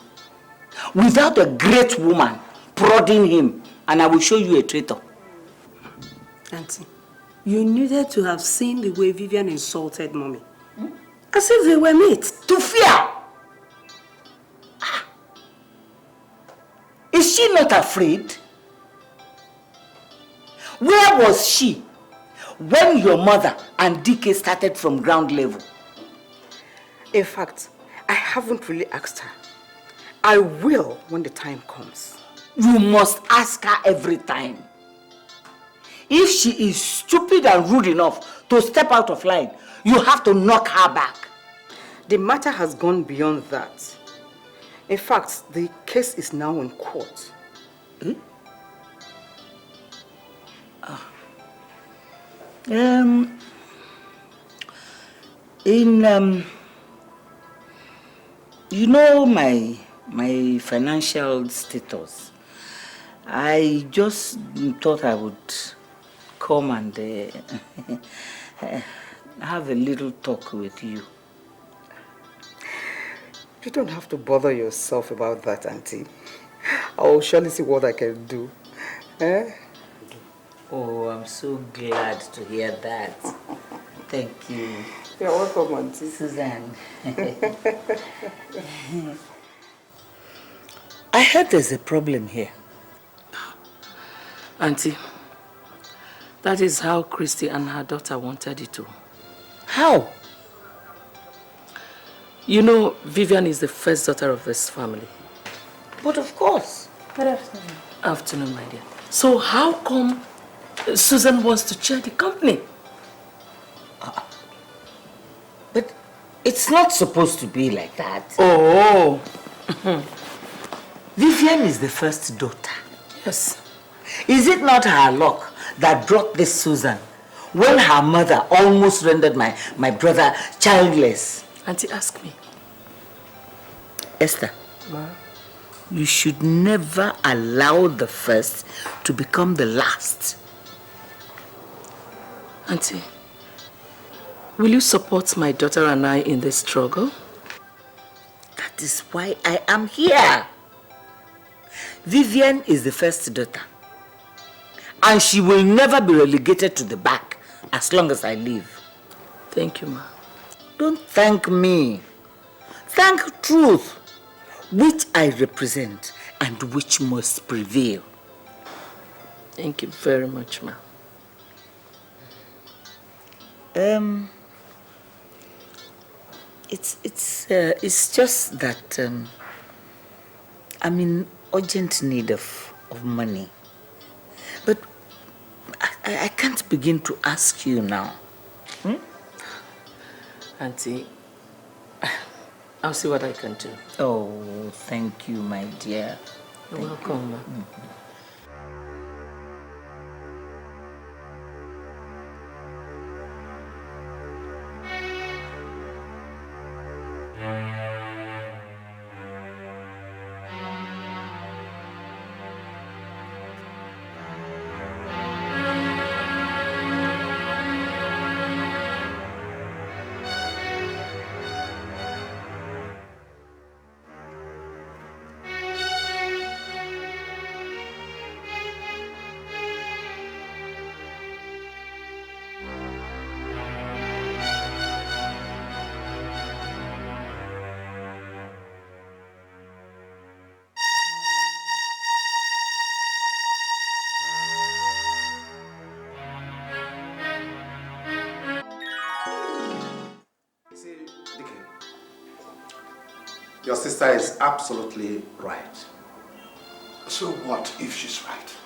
without a great woman prodding him, and I will show you a traitor. Auntie, you needed to have seen the way Vivian insulted Mommy. As if they were mates. To fear! Is she not afraid? Where was she when your mother and DK started from ground level? In fact, I haven't really asked her. I will when the time comes. You must ask her every time. If she is stupid and rude enough to step out of line, you have to knock her back. The matter has gone beyond that. In fact, the case is now in court. Hmm? You know my financial status. I just thought I would come and have a little talk with you. You don't have to bother yourself about that, Auntie. I will surely see what I can do. Eh? Oh, I'm so glad to hear that. Thank you. You're welcome, Auntie. Suzanne. I heard there's a problem here. Auntie, that is how Christy and her daughter wanted it to. How? You know, Vivian is the first daughter of this family. But of course. Good afternoon. Afternoon, my dear. So how come Susan wants to chair the company? But it's not supposed to be like that. Oh. Vivian is the first daughter. Yes. Is it not her luck that brought this Susan when her mother almost rendered my brother childless? Auntie, ask me. Esther, Ma? You should never allow the first to become the last. Auntie, will you support my daughter and I in this struggle? That is why I am here. Vivian is the first daughter. And she will never be relegated to the back as long as I live. Thank you, Ma. Don't thank me. Thank truth, which I represent and which must prevail. Thank you very much, Ma. It's just that I'm in urgent need of money. But I can't begin to ask you now. Auntie, I'll see what I can do. Oh, thank you, my dear. You're welcome, Ma. Your sister is absolutely right. So what if she's right?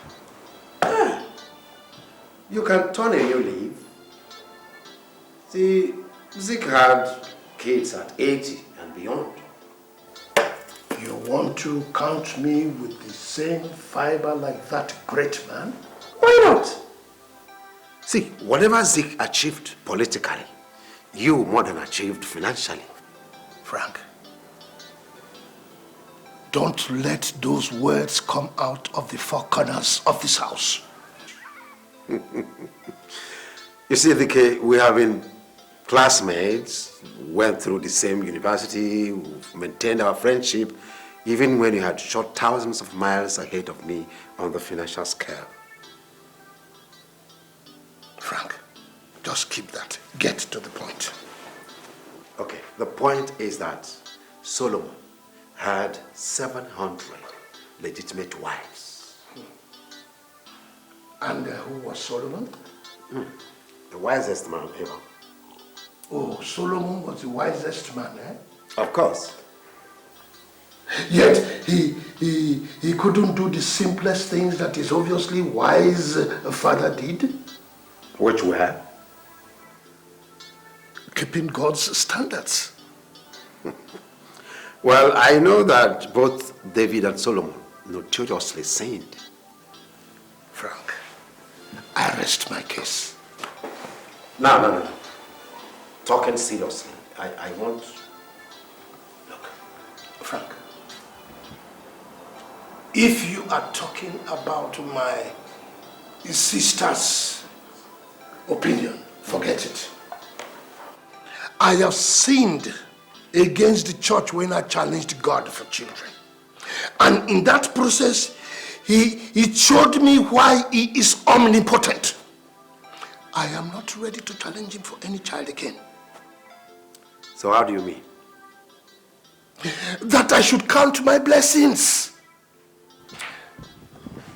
You can turn a new leaf. See, Zik had kids at 80 and beyond. You want to count me with the same fiber like that great man? Why not? See, whatever Zik achieved politically, you more than achieved financially. Frank, don't let those words come out of the four corners of this house. You see, Dike, we have been classmates, went through the same university, we've maintained our friendship, even when you had shot thousands of miles ahead of me on the financial scale. Frank, just keep that. Get to the point. Okay, the point is that Solomon had 700 legitimate wives. And who was Solomon? The wisest man ever. Oh, Solomon was the wisest man, eh? Of course. Yet he couldn't do the simplest things that his obviously wise father did. Which were? Keeping God's standards. Well, I know that both David and Solomon notoriously sinned. Frank, I rest my case. No. Talking seriously, I want... Look, Frank, if you are talking about my sister's opinion, forget it. I have sinned against the church when I challenged God for children. And in that process, he showed me why he is omnipotent. I am not ready to challenge him for any child again. So how do you mean? That I should count my blessings.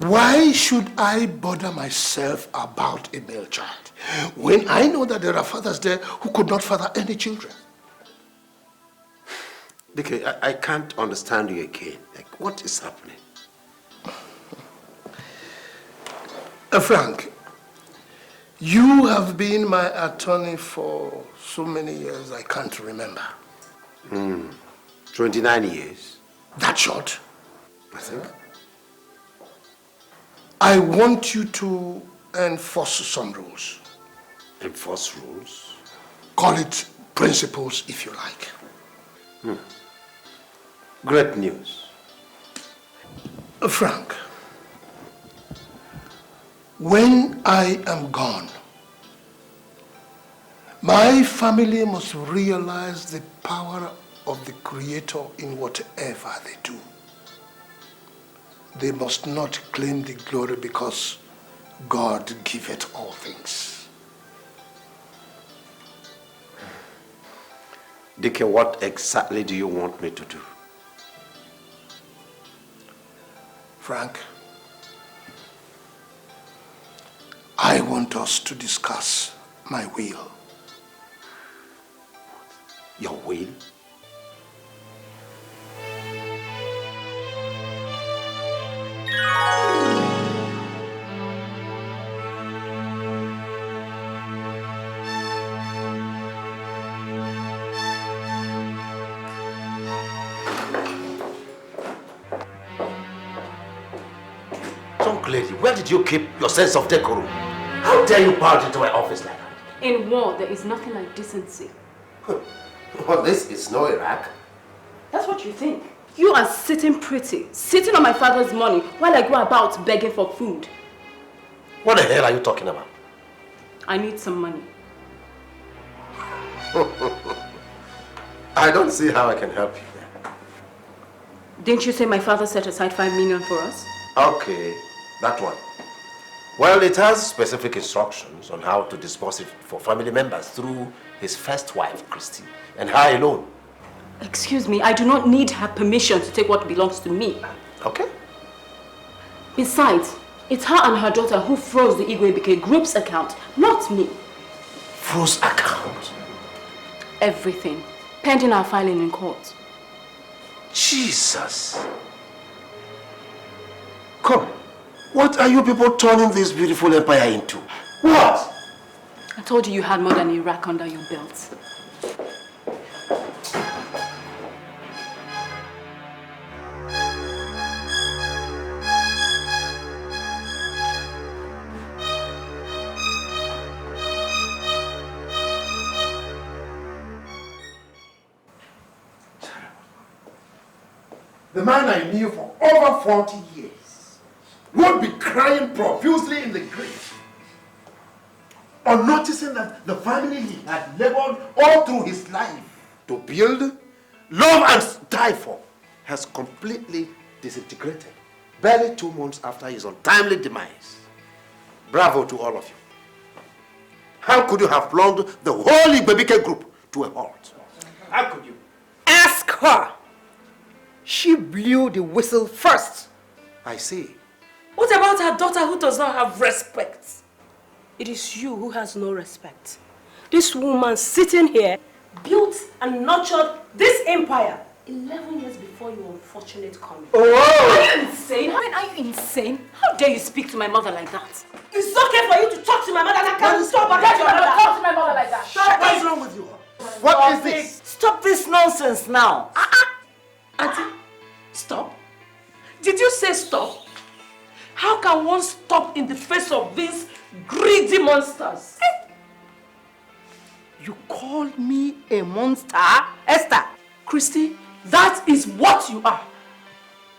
Why should I bother myself about a male child when I know that there are fathers there who could not father any children? Dike, I can't understand you again. Like, what is happening? Frank, you have been my attorney for so many years I can't remember. 29 years. That short? I think. I want you to enforce some rules. Enforce rules? Call it principles if you like. Great news. Frank, when I am gone, my family must realize the power of the Creator in whatever they do. They must not claim the glory because God giveth all things. Dike, what exactly do you want me to do? Frank, I want us to discuss my will. Your will? Young lady, where did you keep your sense of decorum? How dare you barge into my office like that? In war, there is nothing like decency. Well, this is no Iraq. That's what you think. You are sitting pretty, sitting on my father's money while I go about begging for food. What the hell are you talking about? I need some money. I don't see how I can help you there. Didn't you say my father set aside 5 million for us? Okay, that one. Well, it has specific instructions on how to disburse it for family members through his first wife, Christy, and her alone. Excuse me, I do not need her permission to take what belongs to me. Okay. Besides, it's her and her daughter who froze the Igwebuike group's account, not me. Froze account? Everything, pending our filing in court. Jesus. Come, what are you people turning this beautiful empire into? What? I told you you had more than Iraq under your belt. The man I knew for over 40 years would be crying profusely in the grave on noticing that the family he had labored all through his life to build, love and die for has completely disintegrated barely 2 months after his untimely demise. Bravo to all of you. How could you have plumbed the whole Igwebuike group to a halt? How could you? Ask her. She blew the whistle first. I see. What about her daughter who does not have respect? It is you who has no respect. This woman sitting here built and nurtured this empire 11 years before your unfortunate coming. Oh! Are you insane? I mean, are you insane? How dare you speak to my mother like that? It's okay for you to talk to my mother. I can't stop Talk to my mother like that. What is wrong with you? What is this? Stop this nonsense now. Auntie, stop. Did you say stop? How can one stop in the face of these greedy monsters? You called me a monster? Esther! Christy, that is what you are.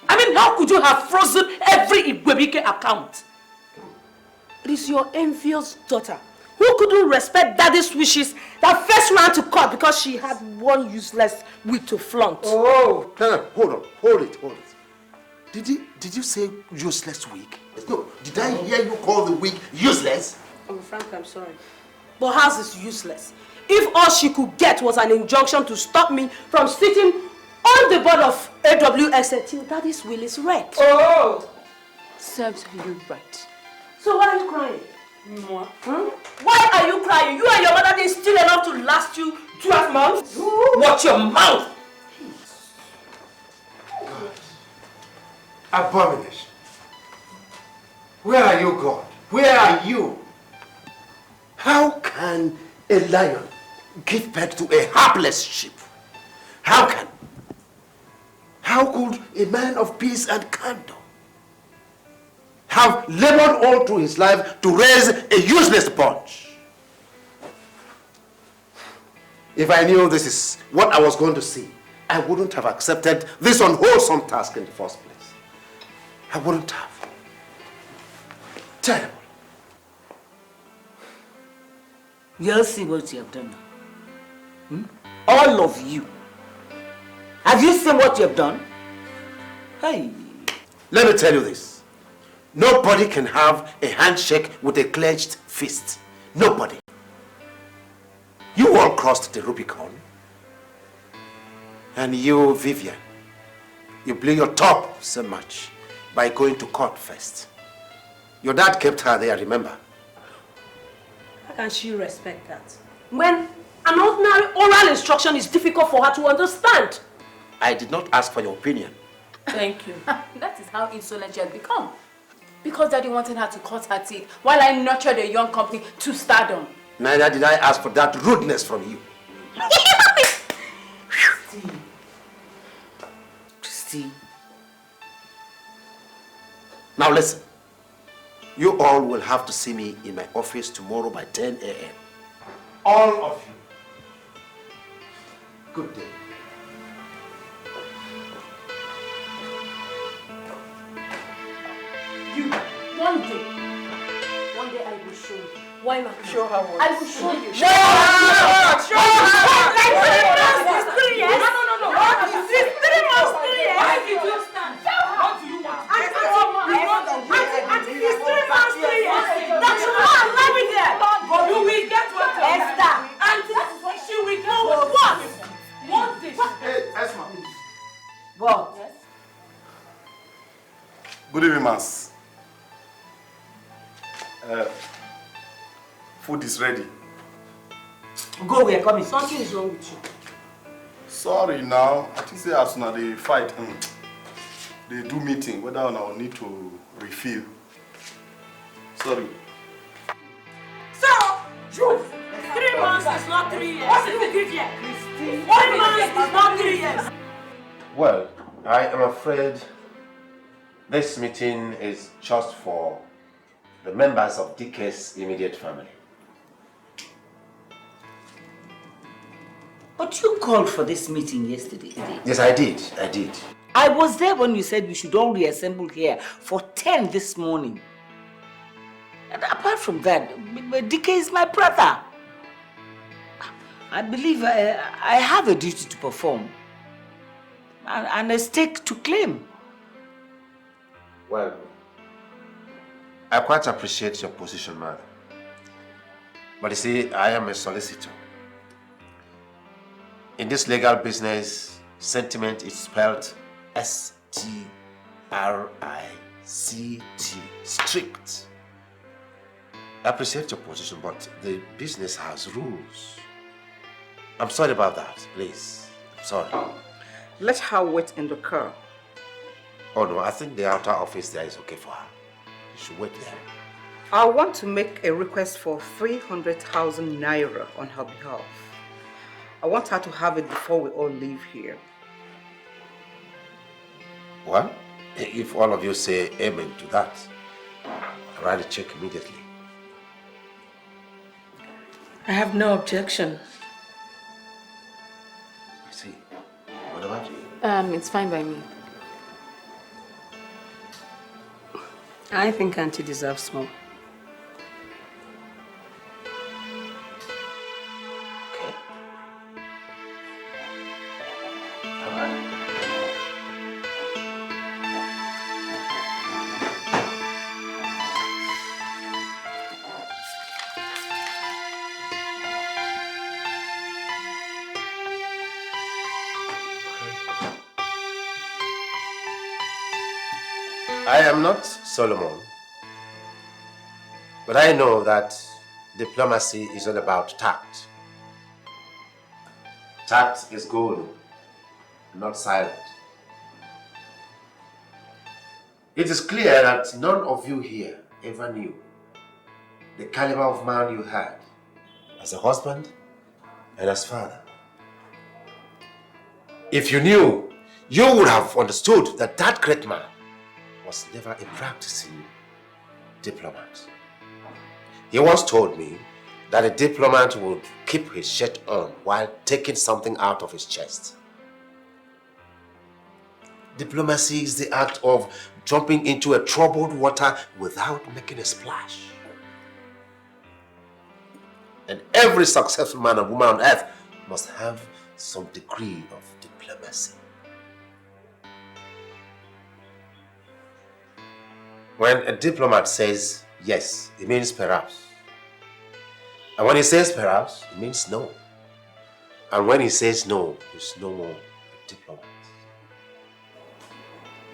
I mean, how could you have frozen every Igwebuike account? It is your envious daughter who couldn't respect daddy's wishes that first ran to court because she had one useless wig to flaunt. Oh, no, hold it. Did you say useless wig? No, did I hear you call the wig useless? Oh, Frank, I'm sorry. But hers is useless. If all she could get was an injunction to stop me from sitting on the board of AWS till daddy's will is read. Oh! Serves you right. So why are you crying? Why are you crying? You and your mother didn't steal enough to last you 12 months? Watch your mouth! Abomination. Where are you, God? Where are you? How can a lion give birth to a hapless sheep? How could a man of peace and candor have labored all through his life to raise a useless sponge. If I knew this is what I was going to see, I wouldn't have accepted this unwholesome task in the first place. I wouldn't have. Terrible. You'll see what you have done now. All of you. Have you seen what you have done? Hey. Let me tell you this. Nobody can have a handshake with a clenched fist. Nobody. You all crossed the Rubicon. And you, Vivian, you blew your top so much by going to court first. Your dad kept her there, remember? How can she respect that? When an ordinary oral instruction is difficult for her to understand. I did not ask for your opinion. Thank you. That is how insolent she has become. Because Daddy wanted her to cut her teeth while I nurtured a young company to stardom. Neither did I ask for that rudeness from you. Christy. Now listen. You all will have to see me in my office tomorrow by 10 a.m. All of you. Good day. You, one day I will show you. Why not? Show her what? I will show you. Show her! Show her! Like 3 months, it's 3 years. No. It's 3 months, 3 years. Why did you stand? What do you want? Auntie, it's 3 months, 3 years. That's why I'm living there. You will get what you want. Esther. Auntie, she will go with what? What this? Hey, Esma. What? Yes? Good evening, Mas. Food is ready. Go, we are coming. Something is wrong with you. Sorry now. I think say as now they fight. They do meeting whether or not need to refill. Sorry. So, Jude, 3 months is not 3 years. What did you give here? 1 month is not 3 years. Well, I am afraid this meeting is just for the members of DK's immediate family. But you called for this meeting yesterday. Yes, I did. I was there when you said we should all reassemble here for 10 this morning. And apart from that, DK is my brother. I believe I have a duty to perform and a stake to claim. Well, I quite appreciate your position, mother. But you see, I am a solicitor. In this legal business, sentiment is spelled S-T-R-I-C-T, strict. I appreciate your position, but the business has rules. I'm sorry about that, please. I'm sorry. Let her wait in the car. Oh no, I think the outer office there is okay for her. You should wait there. I want to make a request for 300,000 naira on her behalf. I want her to have it before we all leave here. Well, if all of you say amen to that, I'll write a check immediately. I have no objection. I see. What about you? It's fine by me. I think Auntie deserves more. I am not Solomon, but I know that diplomacy is all about tact. Tact is golden, not silent. It is clear that none of you here ever knew the caliber of man you had as a husband and as father. If you knew, you would have understood that that great man was never a practicing diplomat. He once told me that a diplomat would keep his shirt on while taking something out of his chest. Diplomacy is the act of jumping into a troubled water without making a splash. And every successful man and woman on earth must have some degree of diplomacy. When a diplomat says yes, it means perhaps. And when he says perhaps, it means no. And when he says no, it's no more a diplomat.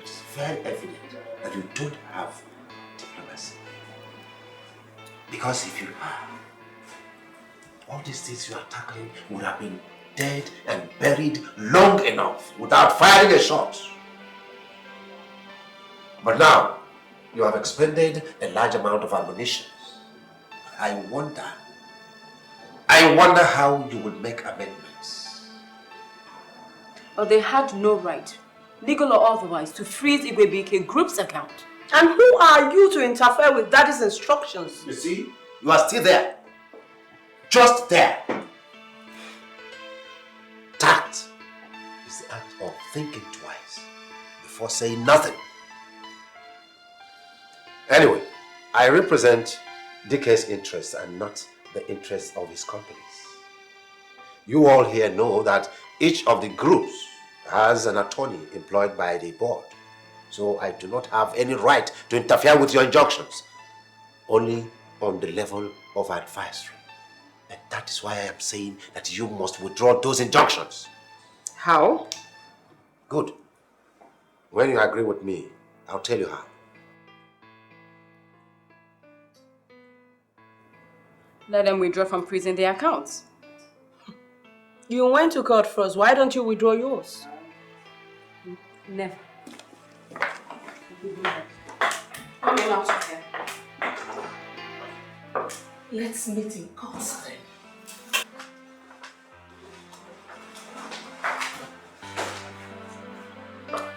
It's very evident that you don't have diplomacy. Because if you have, all these things you are tackling would have been dead and buried long enough without firing a shot. But now, you have expended a large amount of ammunition. I wonder how you will make amendments. But they had no right, legal or otherwise, to freeze Igwebuike Group's account. And who are you to interfere with Daddy's instructions? You see, you are still there. Just there. Tact is the act of thinking twice before saying nothing. Anyway, I represent DK's interests and not the interests of his companies. You all here know that each of the groups has an attorney employed by the board. So I do not have any right to interfere with your injunctions, only on the level of advisory. And that is why I am saying that you must withdraw those injunctions. How? Good. When you agree with me, I'll tell you how. Let them withdraw from freezing their accounts. You went to court first. Why don't you withdraw yours? Never. Come in out of here. Let's meet in court then.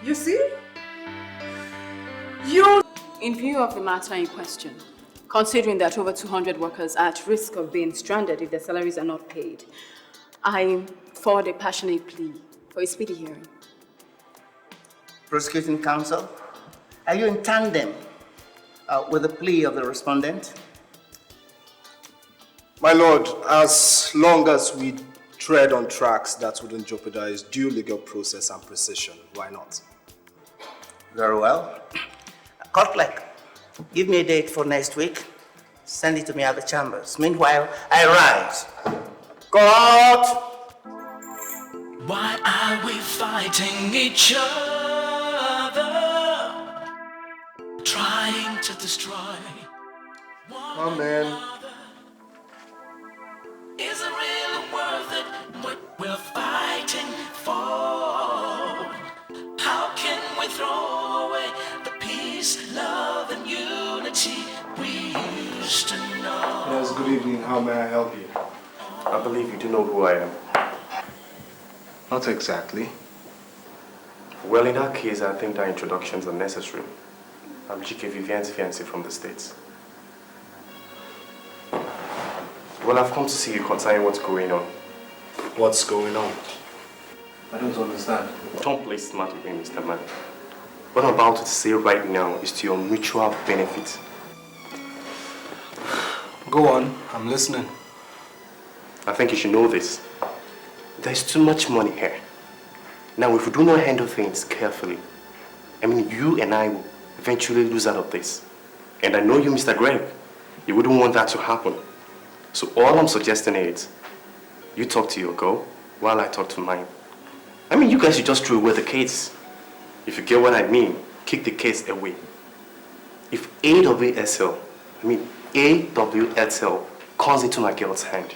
You see? You... In view of the matter in question, considering that over 200 workers are at risk of being stranded if their salaries are not paid, I forward a passionate plea for a speedy hearing. Prosecuting counsel, are you in tandem with the plea of the respondent? My lord, as long as we tread on tracks that wouldn't jeopardize due legal process and precision, why not? Very well. Court clerk, give me a date for next week. Send it to me at the chambers. Meanwhile, I rise. Court! Why are we fighting each other? Trying to destroy Oh man. Is it really worth it what we're fighting for? How can we throw away the peace, love, and unity we used to know? Yes, good evening. How may I help you? I believe you do know who I am. Not exactly. Well, in that case, I think that introductions are necessary. I'm Vivian's fiancé from the States. Well, I've come to see you concerning what's going on. What's going on? I don't understand. Don't play smart with me, Mr. Man. What I'm about to say right now is to your mutual benefit. Go on, I'm listening. I think you should know this. There's too much money here. Now, if we do not handle things carefully, I mean, you and I will eventually lose out of this. And I know you, Mr. Greg, you wouldn't want that to happen. So all I'm suggesting is, you talk to your girl while I talk to mine. I mean, you guys should just throw away the case. If you get what I mean, kick the case away. If AWSL comes into my girl's hand,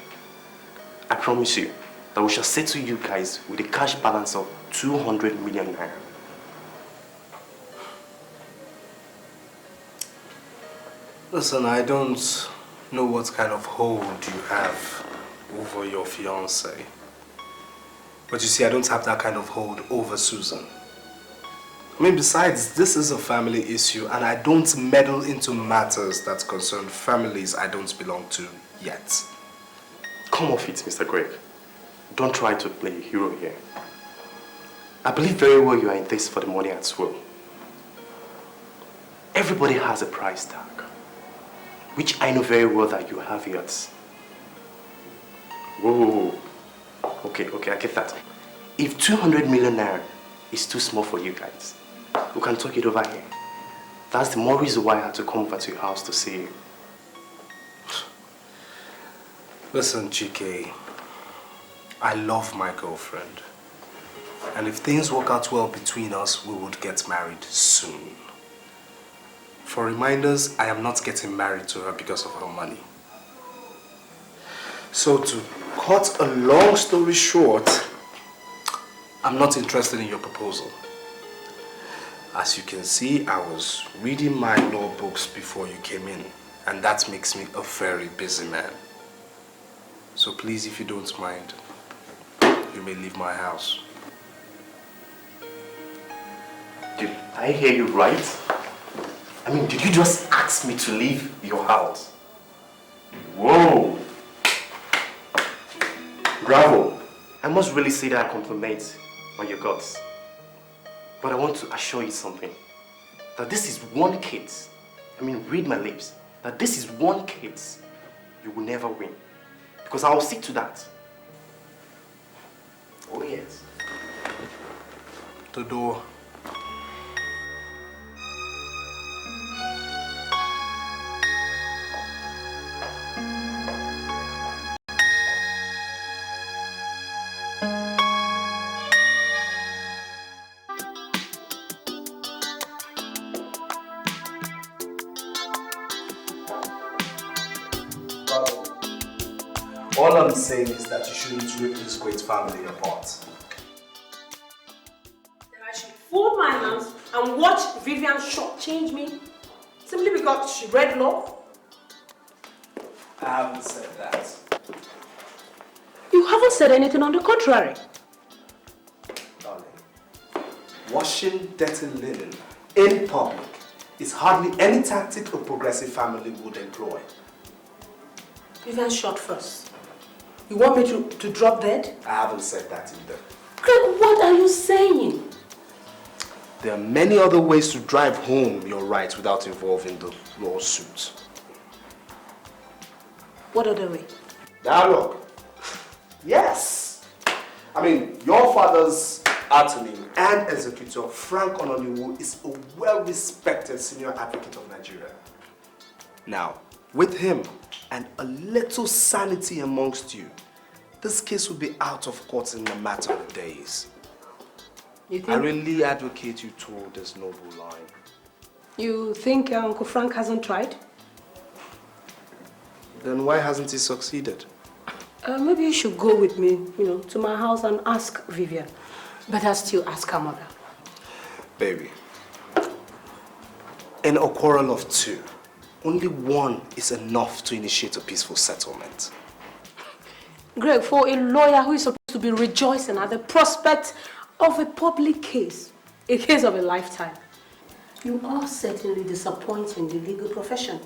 I promise you that we shall settle you guys with a cash balance of 200 million naira. Listen, I don't know what kind of hold you have over your fiancé. But you see, I don't have that kind of hold over Susan. I mean, besides, this is a family issue and I don't meddle into matters that concern families I don't belong to yet. Come off it, Mr. Greg. Don't try to play a hero here. I believe very well you are in this for the money as well. Everybody has a price tag, which I know very well that you have yours. Whoa. Okay, I get that. If 200 million naira is too small for you guys, we can talk it over here. That's the more reason why I had to come over to your house to see you. Listen, Chike, I love my girlfriend. And if things work out well between us, we would get married soon. For reminders, I am not getting married to her because of her money. So to cut a long story short, I'm not interested in your proposal. As you can see, I was reading my law books before you came in, and that makes me a very busy man. So please, if you don't mind, you may leave my house. Did I hear you right? I mean, did you just ask me to leave your house? Whoa! Bravo! I must really say that I compliment on your guts. But I want to assure you something. That this is one case. I mean, read my lips. That this is one case you will never win. Because I will stick to that. Oh yes. The door. All I'm saying is that you shouldn't rip this great family apart. Then I should fold my hands and watch Vivian shortchange me simply because she read law? I haven't said that. You haven't said anything on the contrary. Darling, washing dirty linen in public is hardly any tactic a progressive family would employ. Vivian shot first. You want me to drop dead? I haven't said that either. Greg, what are you saying? There are many other ways to drive home your rights without involving the lawsuit. What other way? Dialogue. Yes. I mean, your father's attorney and executor, Frank Ononiwu, is a well-respected senior advocate of Nigeria. Now, with him and a little sanity amongst you, this case will be out of court in a matter of days. You think? I really advocate you toward this noble line. You think Uncle Frank hasn't tried? Then why hasn't he succeeded? Maybe you should go with me, to my house and ask Vivian. Better still ask her mother. Baby, in a quarrel of two, only one is enough to initiate a peaceful settlement. Greg, for a lawyer who is supposed to be rejoicing at the prospect of a public case, a case of a lifetime, you are certainly disappointing the legal profession.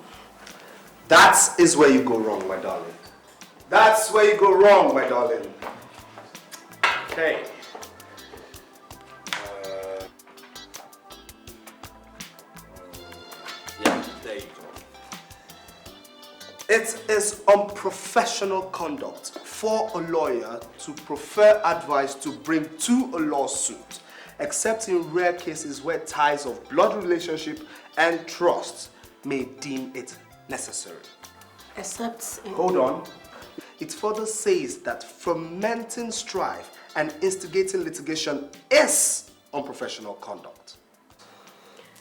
That is where you go wrong, my darling. That's where you go wrong, my darling. Okay. Yeah, there you go. It is unprofessional conduct for a lawyer to prefer advice to bring to a lawsuit, except in rare cases where ties of blood relationship and trust may deem it necessary. Except in... Hold on. It further says that fomenting strife and instigating litigation is unprofessional conduct.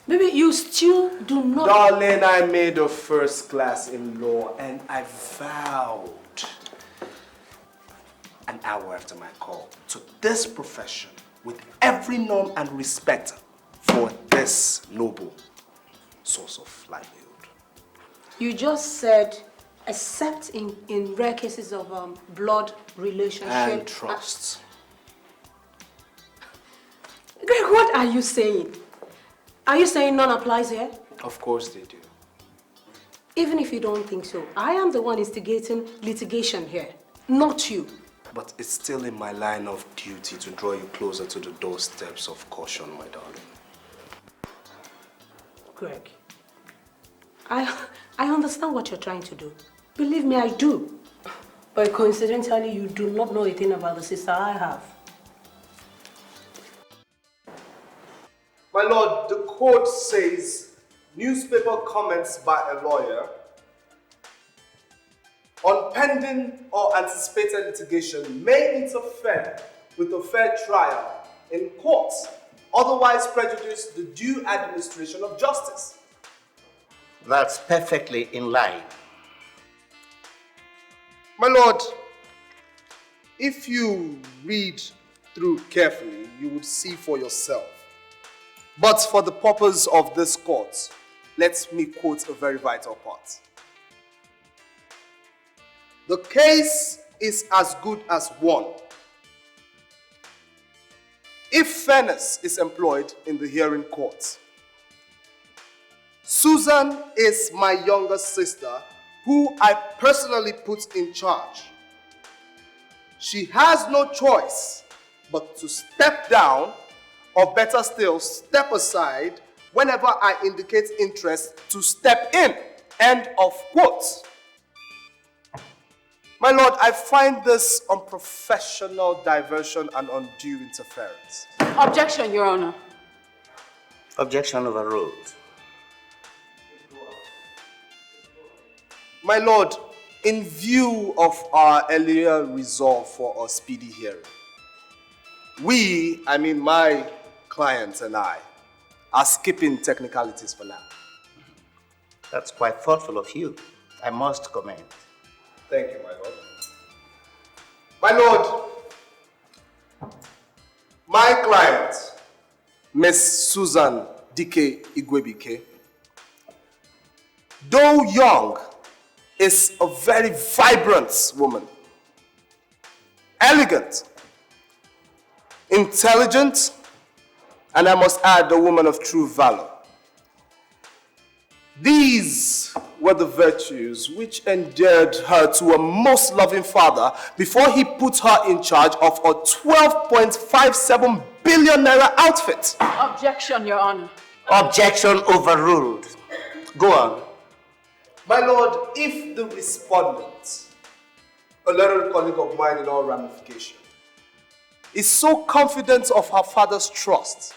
Maybe you still do not... Darling, I made a first class in law and I vowed an hour after my call to this profession with every norm and respect for this noble source of livelihood. You just said, except in rare cases of blood relationship... And trust. Greg, what are you saying? Are you saying none applies here? Of course they do. Even if you don't think so, I am the one instigating litigation here, not you. But it's still in my line of duty to draw you closer to the doorsteps of caution, my darling. Greg, I understand what you're trying to do. Believe me, I do. But coincidentally, you do not know a thing about the sister I have. My lord, the court says newspaper comments by a lawyer on pending or anticipated litigation may interfere with a fair trial in court, otherwise prejudice the due administration of justice. That's perfectly in line. My lord, if you read through carefully, you would see for yourself. But for the purpose of this court, let me quote a very vital part. The case is as good as won if fairness is employed in the hearing court. Susan is my younger sister, who I personally put in charge. She has no choice but to step down, or better still, step aside whenever I indicate interest to step in. End of quote. My lord, I find this unprofessional diversion and undue interference. Objection, Your Honor. Objection overruled. My lord, in view of our earlier resolve for a speedy hearing, my client and I, are skipping technicalities for now. That's quite thoughtful of you. I must commend. Thank you, my lord. My lord, my client, Miss Susan Dike Igwebuike, though young, is a very vibrant woman. Elegant, intelligent, and I must add, a woman of true valor. These were the virtues which endeared her to a most loving father before he put her in charge of a 12.57 billion naira outfit. Objection, Your Honor. Objection overruled. Go on. My lord, if the respondent, a learned colleague of mine in all ramifications, is so confident of her father's trust,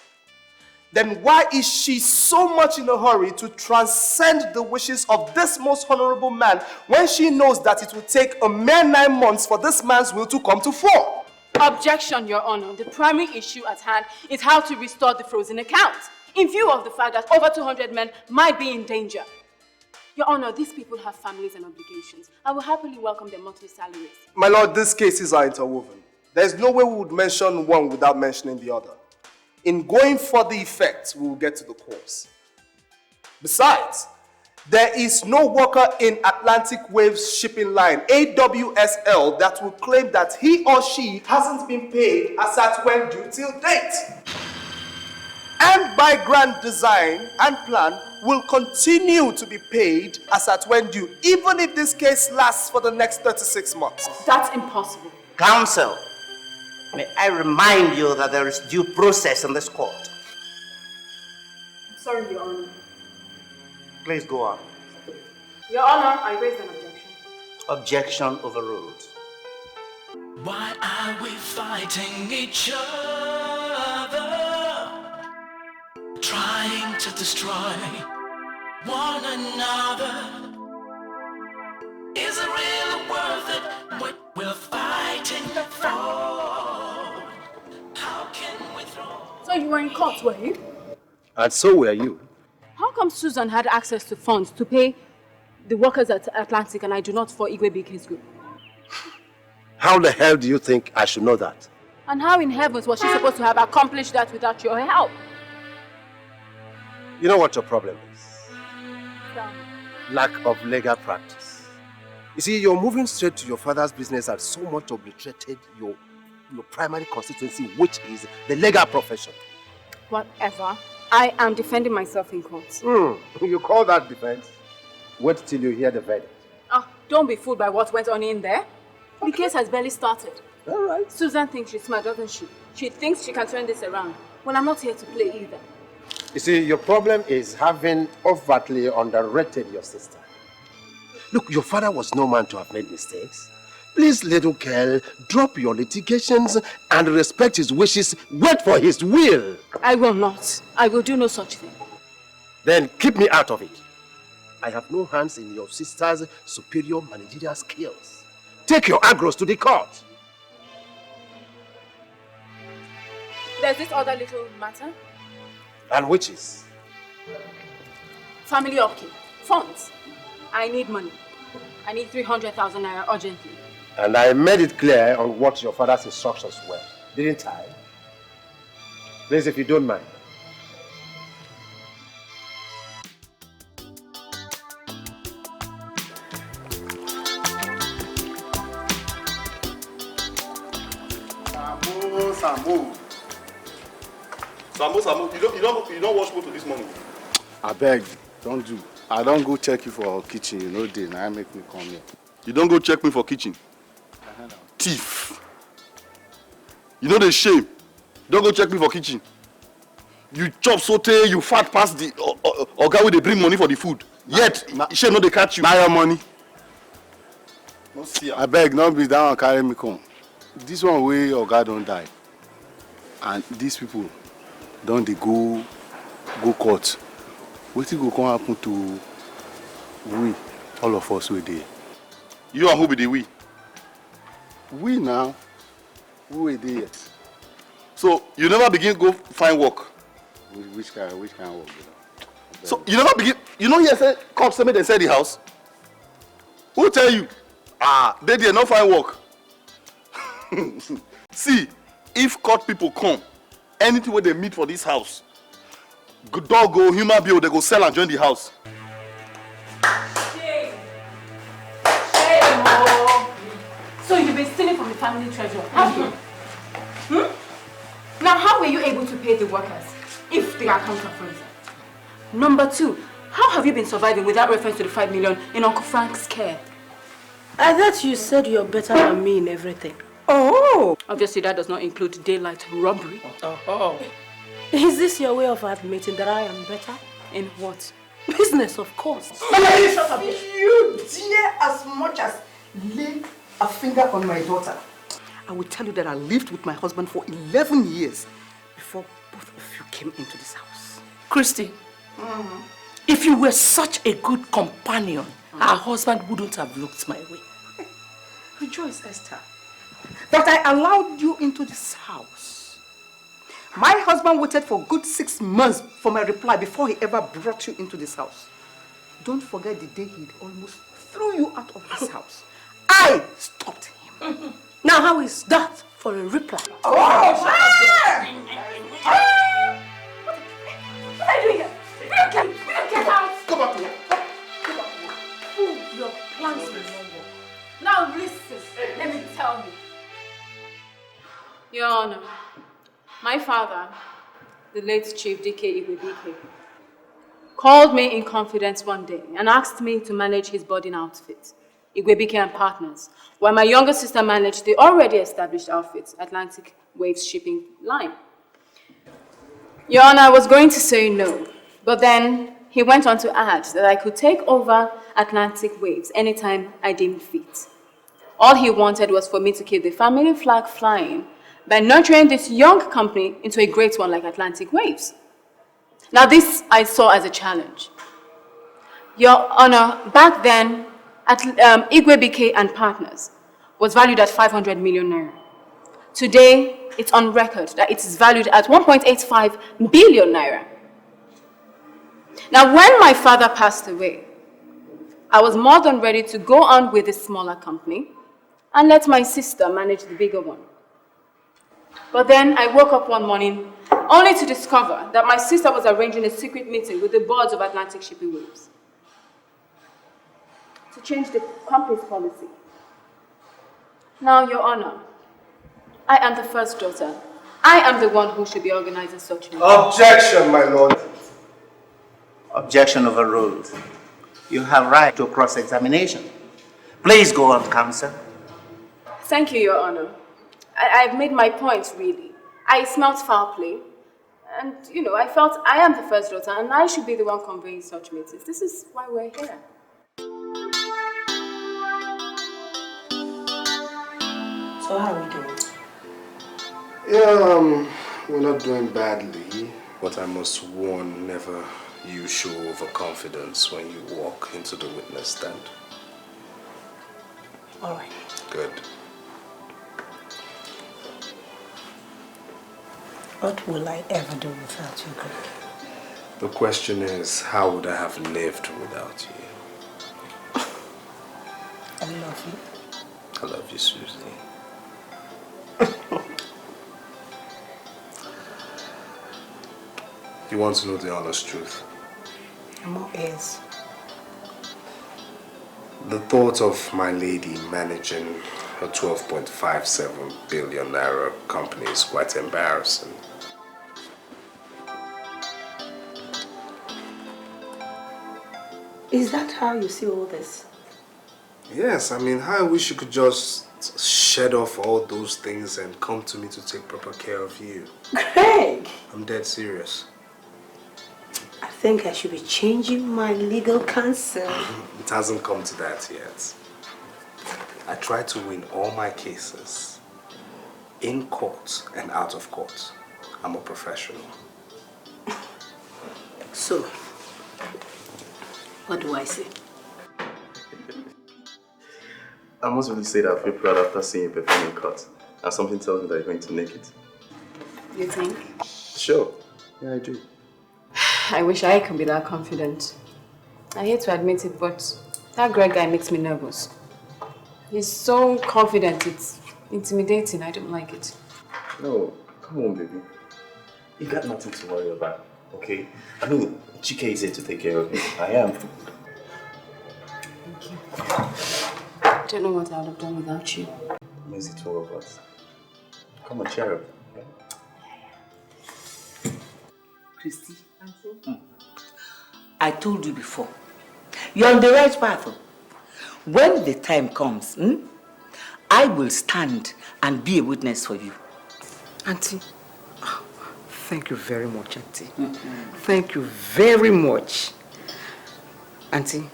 then why is she so much in a hurry to transcend the wishes of this most honorable man when she knows that it will take a mere 9 months for this man's will to come to fore? Objection, Your Honor. The primary issue at hand is how to restore the frozen account, in view of the fact that over 200 men might be in danger. Your Honor, these people have families and obligations. I will happily welcome their monthly salaries. My lord, these cases are interwoven. There's no way we would mention one without mentioning the other. In going for the effect, we will get to the cause. Besides, there is no worker in Atlantic Waves Shipping Line, AWSL, that will claim that he or she hasn't been paid as at when due till date. And by grand design and plan, will continue to be paid as at when due, even if this case lasts for the next 36 months. That's impossible. Counsel, may I remind you that there is due process in this court. I'm sorry, Your Honor. Please go on. Your Honor, I raise an objection. Objection overruled. Why are we fighting each other? Trying to destroy one another. Is it really worth it what we're fighting for? How can we throw? So you were in court, were you? And so were you. How come Susan had access to funds to pay the workers at Atlantic and I do not for Igwebuike's group? How the hell do you think I should know that? And how in heavens was she supposed to have accomplished that without your help? You know what your problem is? Lack of legal practice. You see, you're moving straight to your father's business and so much obliterated your primary constituency, which is the legal profession. Whatever. I am defending myself in court. You call that defense? Wait till you hear the verdict. Don't be fooled by what went on in there. The case has barely started. All right. Susan thinks she's smart, doesn't she? She thinks she can turn this around. Well, I'm not here to play either. You see, your problem is having overtly underrated your sister. Look, your father was no man to have made mistakes. Please, little girl, drop your litigations and respect his wishes. Wait for his will. I will not. I will do no such thing. Then keep me out of it. I have no hands in your sister's superior managerial skills. Take your agros to the court. There's this other little matter. And which is? Family upkeep. Funds. I need money. I need 300,000 naira urgently. And I made it clear on what your father's instructions were, didn't I? Please, if you don't mind. Sambo, you don't wash motor this morning. I beg, don't do. I don't go check you for kitchen, you know, day. Now make me come here. You don't go check me for kitchen. Thief. You know the shame. Don't go check me for kitchen. You chop saute, you fat past the guy where they bring money for the food. Yet, shame no they catch you. Buy your money. No see. I beg, not be down and carry me come. This one way Oga don't die. And these people don't they go court. What will come happen to we, all of us we there? You and who be the we? We now, who we there? So you never begin go find work. Which kind of work? So you never begin. You know here say cops say me they sell the house. Who tell you? They did not find work. See, if court people come, anything where they meet for this house, dog go, human being, they go sell and join the house. Shame. Shame, oh. So you've been stealing from the family treasure, have you? Now, how were you able to pay the workers if the accounts are frozen? Number 2, how have you been surviving without reference to the 5 million in Uncle Frank's care? I thought you said you're better than me in everything. Oh! Obviously, that does not include daylight robbery. Oh. Is this your way of admitting that I am better? In what? Business, of course. You dare as much as lay a finger on my daughter. I will tell you that I lived with my husband for 11 years before both of you came into this house. Christy, if you were such a good companion, our husband wouldn't have looked my way. Rejoice, Esther, that I allowed you into this house. My husband waited for a good 6 months for my reply before he ever brought you into this house. Don't forget the day he almost threw you out of this house. I stopped him. Now how is that for a reply? What are you doing here? Get out! Come back to me. Your plans will not work. Now listen, let me tell you. Your Honor, my father, the late Chief D.K. Igwebuike, called me in confidence one day and asked me to manage his boarding outfit, Igwebuike and Partners, while my younger sister managed the already established outfit, Atlantic Waves Shipping Line. Your Honor, I was going to say no, but then he went on to add that I could take over Atlantic Waves anytime I deemed fit. All he wanted was for me to keep the family flag flying by nurturing this young company into a great one like Atlantic Waves. Now this I saw as a challenge. Your Honor, back then, Igwebuike and Partners was valued at 500 million naira. Today, it's on record that it is valued at 1.85 billion naira. Now, when my father passed away, I was more than ready to go on with the smaller company and let my sister manage the bigger one. But then I woke up one morning only to discover that my sister was arranging a secret meeting with the boards of Atlantic Shipping Waves to change the company's policy. Now, Your Honor, I am the first daughter I am the one who should be organizing such meetings. Objection, my lord. Objection overruled. You have right to cross-examination. Please go on, counsel. Thank you, Your Honor. I've made my point, really. I smelt foul play. And, I felt I am the first daughter and I should be the one conveying such meetings. This is why we're here. So how are we doing? Yeah, we're not doing badly, but I must warn, never you show overconfidence when you walk into the witness stand. All right. Good. What will I ever do without you, Greg? The question is, how would I have lived without you? I love you. I love you, Suzzy. You want to know the honest truth? I'm all ears. The thought of my lady managing a 12.57 billion naira company is quite embarrassing. Is that how you see all this? Yes, I mean, I wish you could just shed off all those things and come to me to take proper care of you. Greg! I'm dead serious. I think I should be changing my legal counsel. It hasn't come to that yet. I try to win all my cases in court and out of court. I'm a professional. So, what do I say? I must really say that I feel proud after seeing you perform in court. And something tells me that you're going to make it. You think? Sure. Yeah, I do. I wish I could be that confident. I hate to admit it, but that Greg guy makes me nervous. He's so confident, it's intimidating. I don't like it. No, come on, baby. You got nothing to worry about, okay? I mean, Chike is here to take care of me. I am. Thank you. I don't know what I would have done without you. Amazing, two of us. Come on, cheer up. Christy, I told you before, you're on the right path. When the time comes, I will stand and be a witness for you. Auntie, thank you very much, Auntie. Thank you very much. Auntie,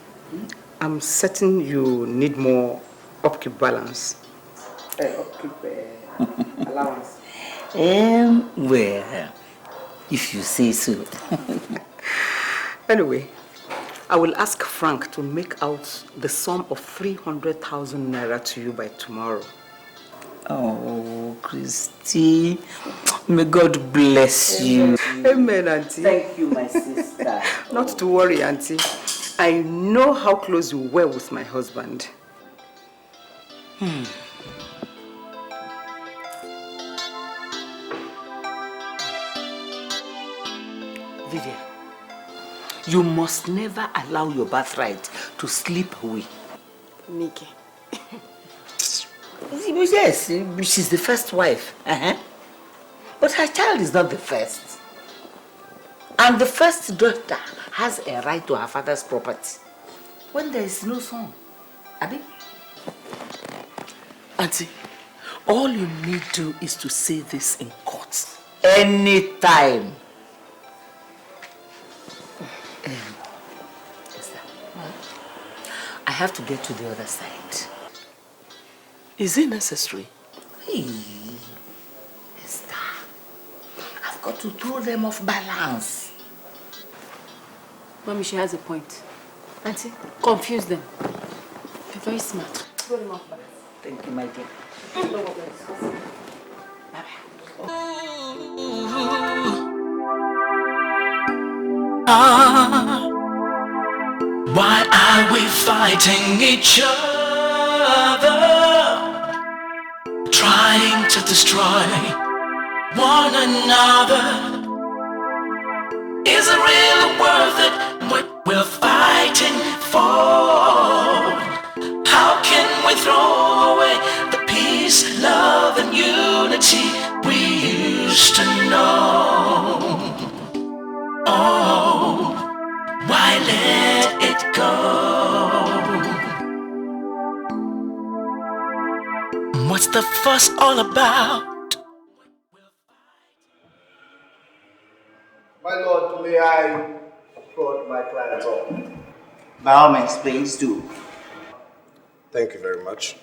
I'm certain you need more upkeep balance. Upkeep allowance. Well, if you say so. Anyway, I will ask Frank to make out the sum of 300,000 naira to you by tomorrow. Oh, Christy, may God bless you. Amen, Auntie. Thank you, my sister. Not to worry, Auntie. I know how close you were with my husband. Vivian, you must never allow your birthright to slip away. Nikki. Yes, she's the first wife. But her child is not the first. And the first daughter has a right to her father's property when there is no son. Abi? Auntie, all you need to do is to say this in court. Anytime. I have to get to the other side. Is it necessary? Hey, Esther, I've got to throw them off balance. Mommy, she has a point. Auntie, confuse them. You're very smart. Throw them off balance. Thank you, my dear. Why are we fighting each other? Trying to destroy one another. Is it really worth it what we're fighting for? How can we throw away the peace, love, and unity we used to know. Oh, why let it go? What's the fuss all about? My lord, may I prod my client on? By all means, please do. Thank you very much.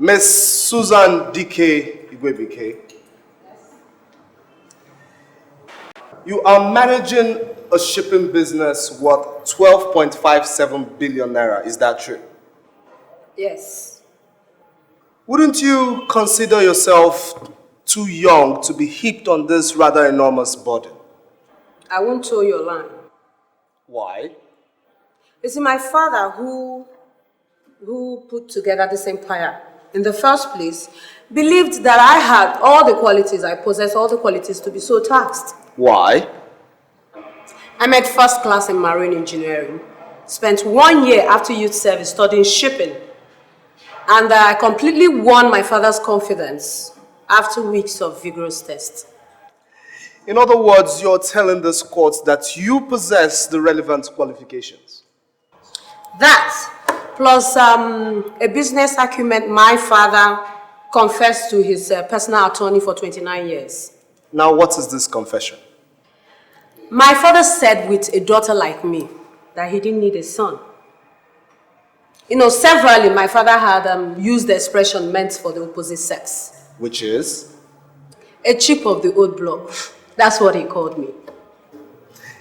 Miss Susan D.K. Igwebuike. You are managing a shipping business worth 12.57 billion naira, is that true? Yes. Wouldn't you consider yourself too young to be heaped on this rather enormous burden? I won't toe your line. Why? You see, my father, who put together this empire in the first place, believed that I had all the qualities, I possess all the qualities to be so taxed. Why? I made first class in marine engineering, spent 1 year after youth service studying shipping, and I completely won my father's confidence after weeks of vigorous tests. In other words, you're telling this court that you possess the relevant qualifications. That, plus a business acumen my father confessed to his personal attorney for 29 years. Now, what is this confession? My father said with a daughter like me that he didn't need a son. You know, severally, my father had used the expression meant for the opposite sex. Which is? A chip of the old block. That's what he called me.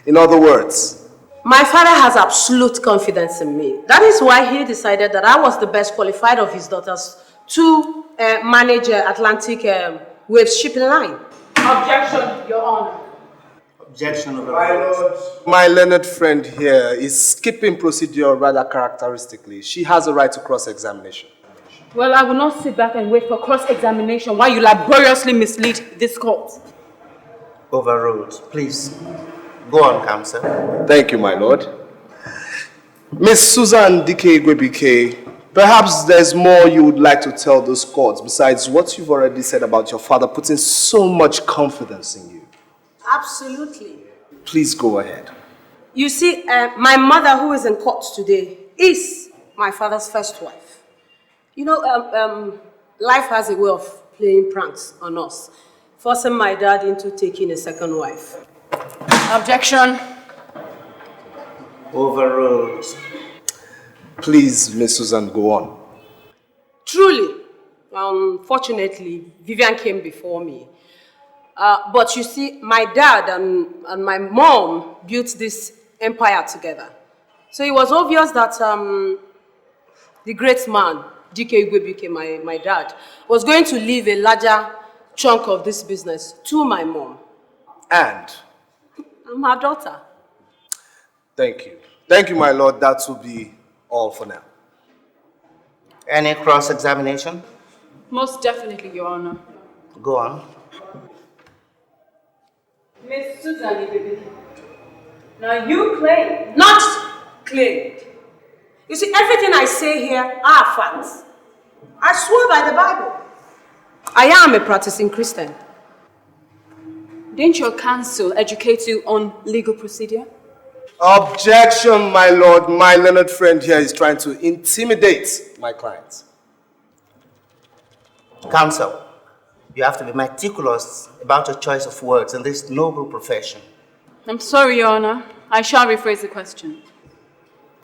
In other words? My father has absolute confidence in me. That is why he decided that I was the best qualified of his daughters to manage Atlantic Waves shipping line. Objection, Your Honor. Objection of the My lord, my learned friend here is skipping procedure rather characteristically. She has a right to cross-examination. Well, I will not sit back and wait for cross-examination while you laboriously mislead this court. Overruled. Please, go on, counsel. Thank you, my lord. Miss Susan D.K. Igwebuike, perhaps there's more you would like to tell those courts besides what you've already said about your father putting so much confidence in you. Absolutely. Please go ahead. You see, my mother, who is in court today, is my father's first wife. You know, life has a way of playing pranks on us, forcing my dad into taking a second wife. Objection. Overruled. Please, Miss Susan, go on. Truly, fortunately, Vivian came before me. But you see, my dad and my mom built this empire together. So it was obvious that the great man, D.K. Igwebuike, my dad, was going to leave a larger chunk of this business to my mom. And? I'm her daughter. Thank you. Thank you, my lord. That will be all for now. Any cross-examination? Most definitely, Your Honor. Go on. Miss Susan Igwebuike. Now you claim, not claimed. You see, everything I say here are facts. I swear by the Bible. I am a practicing Christian. Didn't your counsel educate you on legal procedure? Objection, my lord. My learned friend here is trying to intimidate my client. Counsel, you have to be meticulous about your choice of words in this noble profession. I'm sorry, Your Honor. I shall rephrase the question.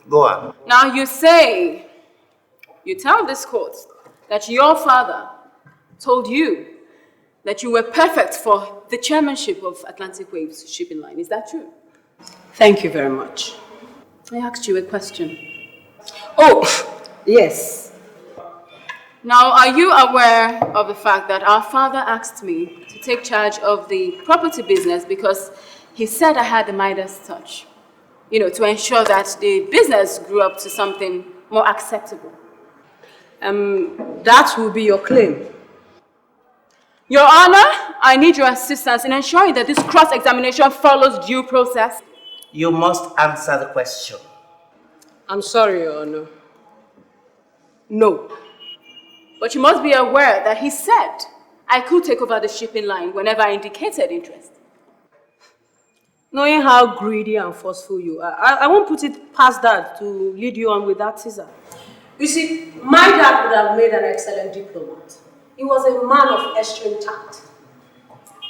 Go on. Now you tell this court that your father told you that you were perfect for the chairmanship of Atlantic Waves shipping line. Is that true? Thank you very much. I asked you a question. Oh, yes. Now, are you aware of the fact that our father asked me to take charge of the property business because he said I had the Midas touch? You know, to ensure that the business grew up to something more acceptable. That will be your claim. Your Honor, I need your assistance in ensuring that this cross-examination follows due process. You must answer the question. I'm sorry, Your Honor. No. But you must be aware that he said I could take over the shipping line whenever I indicated interest. Knowing how greedy and forceful you are, I won't put it past Dad to lead you on with that teaser. You see, my dad would have made an excellent diplomat. He was a man of extreme tact.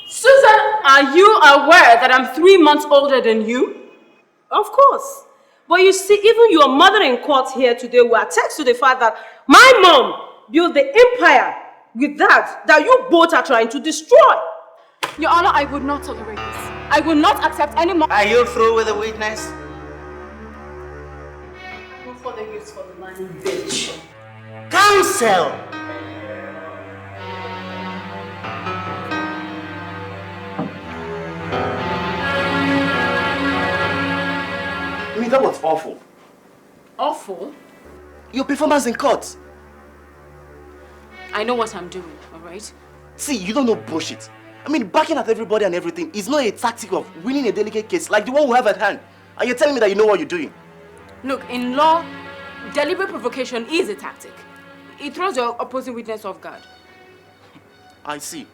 Susan, are you aware that I'm 3 months older than you? Of course. But you see, even your mother in court here today will attest to the fact that my mom built the empire with that you both are trying to destroy. Your Honor, I would not tolerate this. I will not accept any more. Are you through with the witness? No further use for the man, bitch. Counsel! I mean, that was awful. Awful? Your performance in court. I know what I'm doing, alright? See, you don't know bullshit. I mean, backing at everybody and everything is not a tactic of winning a delicate case like the one we have at hand. And you're telling me that you know what you're doing. Look, in law, deliberate provocation is a tactic. It throws your opposing witness off guard. I see.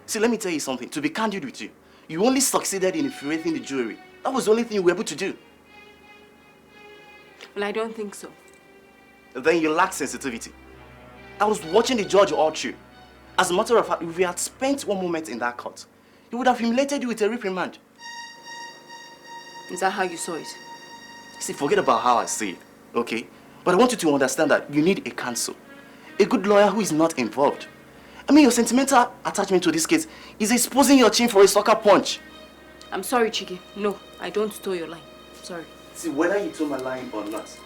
See, let me tell you something. To be candid with you, you only succeeded in infuriating the jury. That was the only thing you were able to do. Well, I don't think so. Then you lack sensitivity. I was watching the judge all through. As a matter of fact, if we had spent one moment in that court, he would have humiliated you with a reprimand. Is that how you saw it? See, forget about how I see it, okay? But I want you to understand that you need a counsel. A good lawyer who is not involved. I mean, your sentimental attachment to this case is exposing your chin for a sucker punch. I'm sorry, Chigi. No, I don't toe your line. Sorry. See, whether you toe my line or not,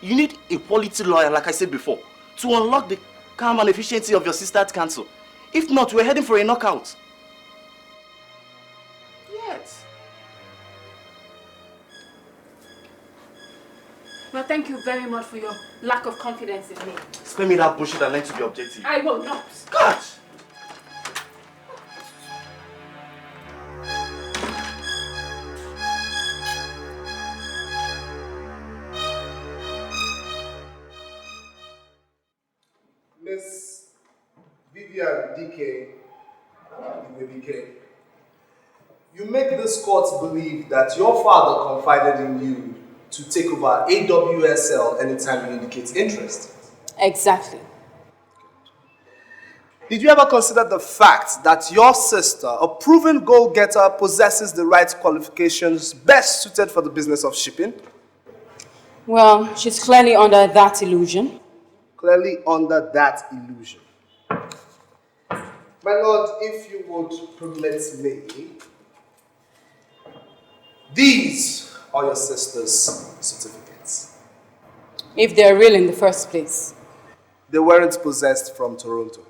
you need a quality lawyer, like I said before, to unlock the calm and efficiency of your sister's counsel. If not, we're heading for a knockout. Yes. Well, thank you very much for your lack of confidence in me. Spare me that bullshit and learn to be objective. I will not. God! Miss Vivian Igwebuike, you make this court believe that your father confided in you to take over AWSL anytime you indicate interest. Exactly. Did you ever consider the fact that your sister, a proven goal-getter, possesses the right qualifications best suited for the business of shipping? Well, she's clearly under that illusion. Clearly under that illusion. My lord, if you would permit me, these are your sister's certificates. If they're real in the first place. They weren't possessed from Toronto.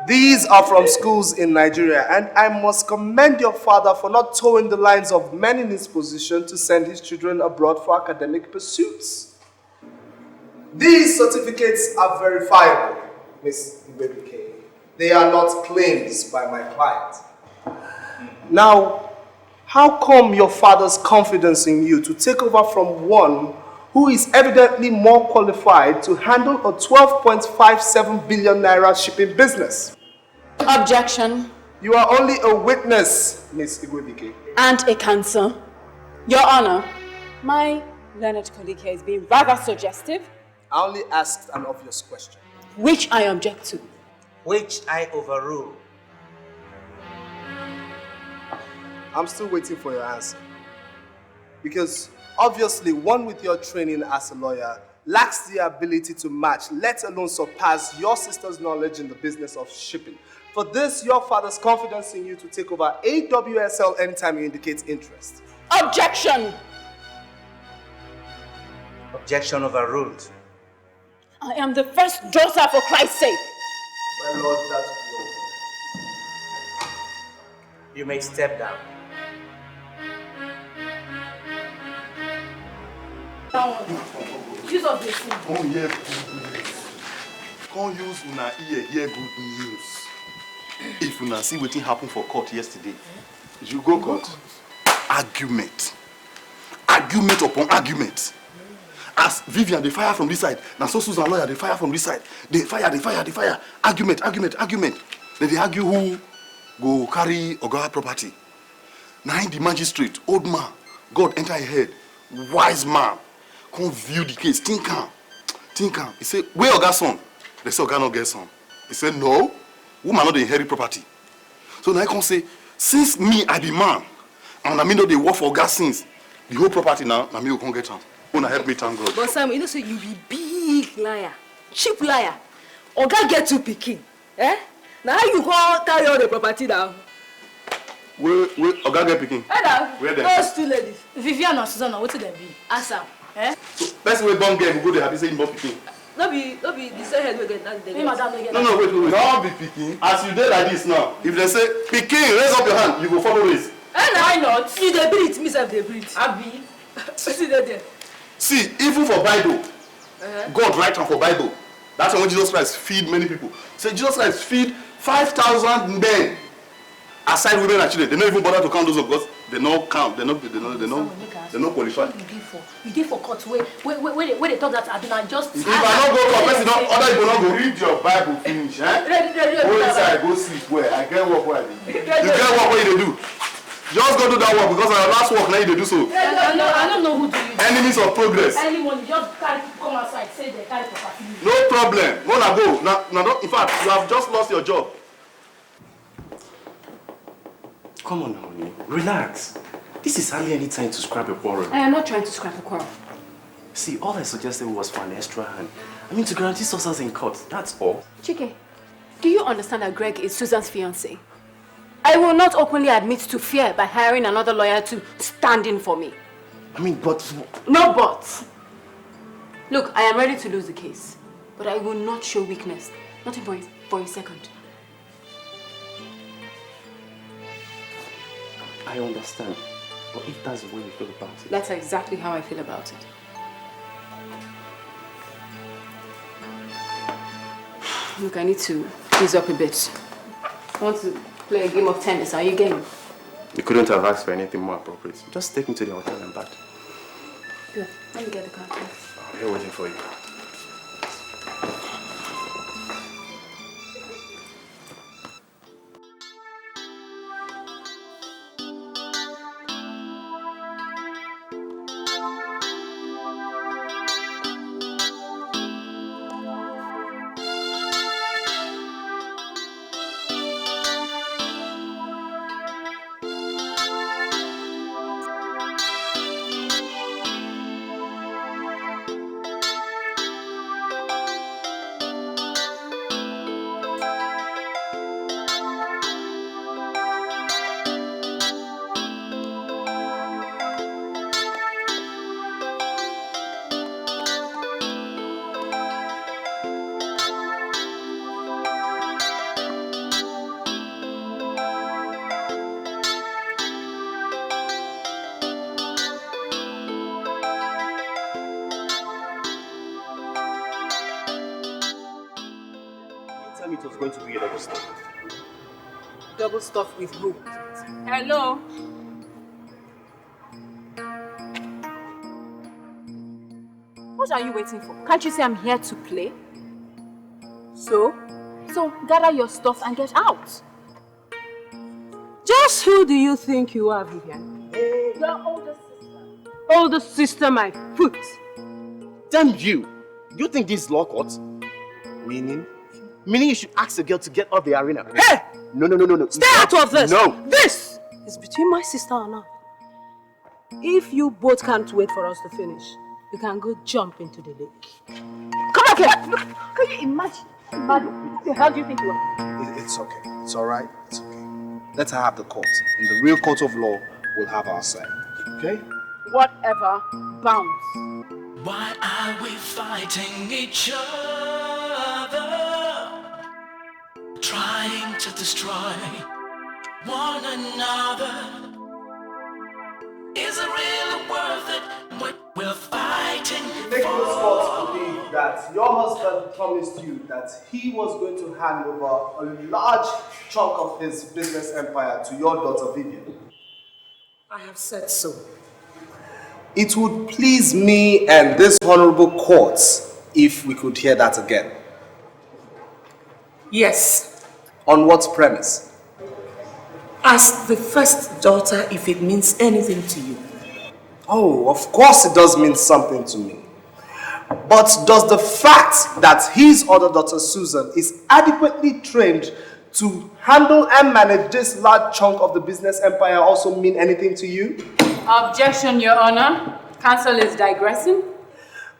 These are from schools in Nigeria, and I must commend your father for not towing the lines of men in his position to send his children abroad for academic pursuits. These certificates are verifiable, Miss Igwebuike. They are not claims by my client. Now, how come your father's confidence in you to take over from one who is evidently more qualified to handle a 12.57 billion naira shipping business? Objection. You are only a witness, Miss Igwebuike. And a counsel. Your Honor, my learned colleague here is being rather suggestive. I only asked an obvious question. Which I object to. Which I overrule. I'm still waiting for your answer. Because obviously, one with your training as a lawyer lacks the ability to match, let alone surpass, your sister's knowledge in the business of shipping. For this, your father's confidence in you to take over AWSL anytime you indicate interest. Objection! Objection overruled. I am the first daughter, for Christ's sake. My lord, that will. You may step down. Use of this. Come here, come use una ear hear good news. If una see wetin happen for court yesterday, you go court. Argument upon argument. As Vivian, they fire from this side. Now so Susan lawyer, they fire from this side. They fire. Argument. Then they argue who go carry Oga property. Now in the magistrate, old man, God enter his head. Wise man, come view the case. Think am. He say, where Oga son? They say Oga no get son. He say, no, woman not dey inherit property. So now I come say, since me I be man, and I mean no dey work for Oga since, the whole property now me will come get am. Una help me thank God. But Sam, you know say you be big liar, cheap liar. Oga get you pikin, eh? Now how you go carry all the property down? Where Oga get pikin? Where dem? Those two ladies, Vivian and Suzzy, what dem be? Answer, eh? So person wey born girl go dey happy say him born pikin. No be the same head we get that day. No, wait. No be pikin. As you dey like this now, if they say pikin, raise up your hand, you go follow raise. Why not? You dey breathe, me sef dey breathe. Abi. See there. See, even for Bible, God write am for Bible. That's when Jesus Christ feed many people. Say Jesus Christ feed 5,000 men. Aside women and children, they don't even bother to count those up because they don't count. They don't qualify. You did for court where they thought that I do not just. If I don't go to a person, other people don't go read your Bible finish. Go inside, go sleep. Where I get work where I do. You get work where you do. Just go do that work because our last work now you do so. I don't know who do you. Enemies of progress. Anyone just carry come outside say they carry property. No problem. Go. Now, in fact, you have just lost your job. Come on, honey. Relax. This is hardly any time to scrap a quarrel. I am not trying to scrap a quarrel. See, all I suggested was for an extra hand. I mean, to guarantee success in court. That's all. Chike, do you understand that Greg is Susan's fiancé? I will not openly admit to fear by hiring another lawyer to stand in for me. I mean, but... No buts. Look, I am ready to lose the case. But I will not show weakness. Not even for a second. I understand. But if that's the way you feel about it... That's exactly how I feel about it. Look, I need to ease up a bit. I want to play a game of tennis. Are you game? You couldn't have asked for anything more appropriate. Just take me to the hotel and back. Good. Let me get the car, please. I'm here waiting for you. It was going to be a double stuff. Double stuff with who? Hello? What are you waiting for? Can't you see I'm here to play? So gather your stuff and get out. Just who do you think you are, Vivian? Your older sister. Older sister, my foot. Damn you! You think this is law court? Meaning you should ask the girl to get off the arena. Hey! No. Stay out of this! No! This is between my sister and I. If you both can't wait for us to finish, you can go jump into the lake. Come back here! Look, can you imagine? What the hell do you think you are? It's okay. It's alright. It's okay. Let her have the court. In the real court of law, we'll have our say. Okay? Whatever. Bounce. Why are we fighting each other? Trying to destroy one another. Is it really worth it what we're fighting Make those courts believe that your husband promised you that he was going to hand over a large chunk of his business empire to your daughter Vivian. I have said so. It would please me and this honorable court if we could hear that again. Yes. On what premise? Ask the first daughter if it means anything to you. Oh, of course it does mean something to me. But does the fact that his other daughter Susan is adequately trained to handle and manage this large chunk of the business empire also mean anything to you? Objection, Your Honor. Counsel is digressing.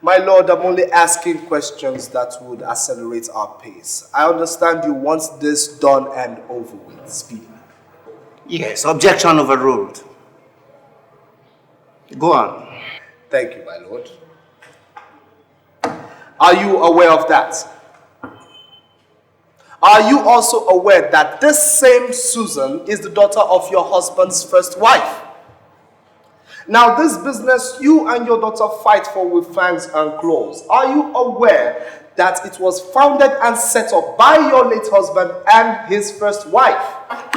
My lord, I'm only asking questions that would accelerate our pace. I understand you want this done and over with speedily. Yes, objection overruled. Go on. Thank you, my lord. Are you aware of that? Are you also aware that this same Susan is the daughter of your husband's first wife? Now, this business you and your daughter fight for with fangs and claws, are you aware that it was founded and set up by your late husband and his first wife?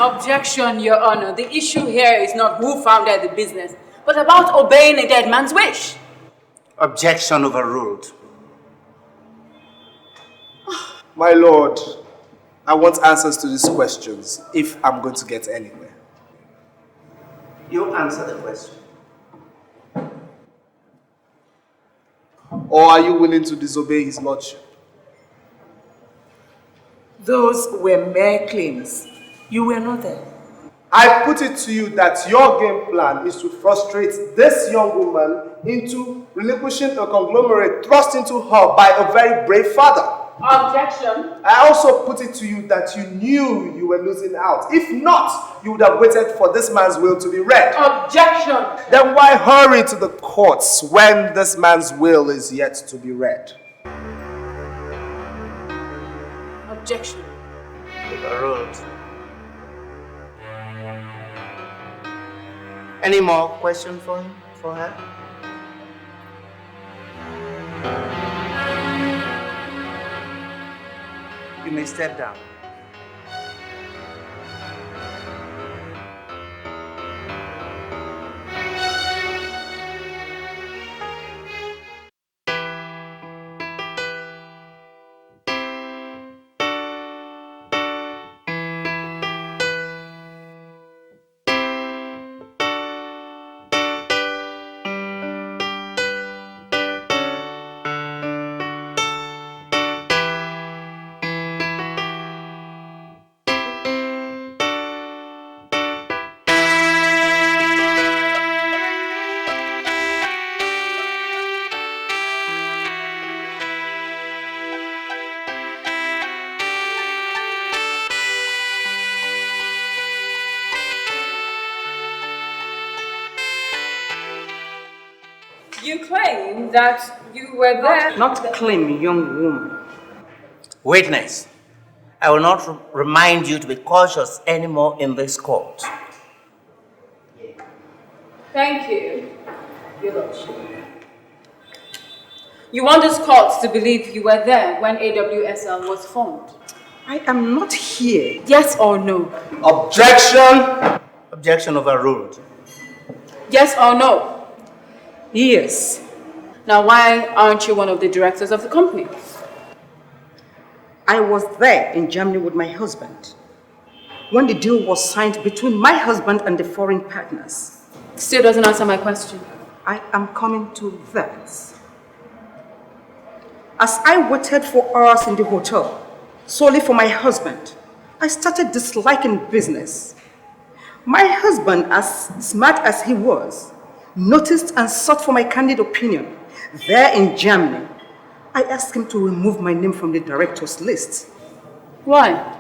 Objection, Your Honor. The issue here is not who founded the business, but about obeying a dead man's wish. Objection overruled. My lord, I want answers to these questions if I'm going to get anywhere. You answer the question. Or are you willing to disobey his lordship? Those were mere claims. You were not there. I put it to you that your game plan is to frustrate this young woman into relinquishing a conglomerate thrust into her by a very brave father. Objection. I also put it to you that you knew you were losing out. If not, you would have waited for this man's will to be read. Objection. Then why hurry to the courts when this man's will is yet to be read? Objection. Overruled. Any more questions for him, for her? You may step down. You claim that you were there. Not claim, young woman. Witness, I will not remind you to be cautious anymore in this court. Thank you, Your Lordship. You want this court to believe you were there when AWSL was formed? I am not here. Yes or no? Objection! Objection overruled. Yes or no? Yes. Now, why aren't you one of the directors of the company? I was there in Germany with my husband when the deal was signed between my husband and the foreign partners. Still doesn't answer my question. I am coming to that. As I waited for hours in the hotel, solely for my husband, I started disliking business. My husband, as smart as he was, noticed and sought for my candid opinion. There in Germany, I asked him to remove my name from the director's list. Why?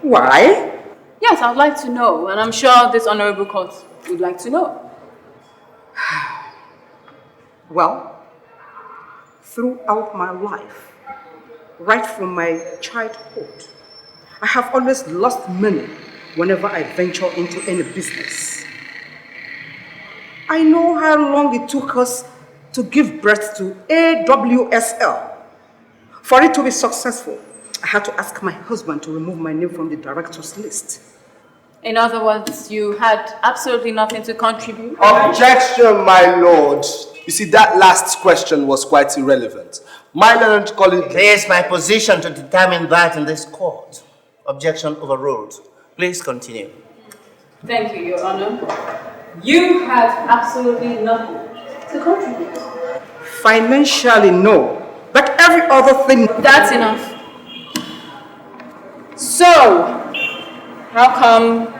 Why? Yes, I'd like to know, and I'm sure this honorable court would like to know. Well, throughout my life, right from my childhood, I have always lost money whenever I venture into any business. I know how long it took us to give birth to AWSL. For it to be successful, I had to ask my husband to remove my name from the director's list. In other words, you had absolutely nothing to contribute? Objection, my lord. You see, that last question was quite irrelevant. My learned colleague... It is my position to determine that in this court. Objection overruled. Please continue. Thank you, Your Honor. You have absolutely nothing to contribute. Financially, no. But every other thing... That's enough. So, how come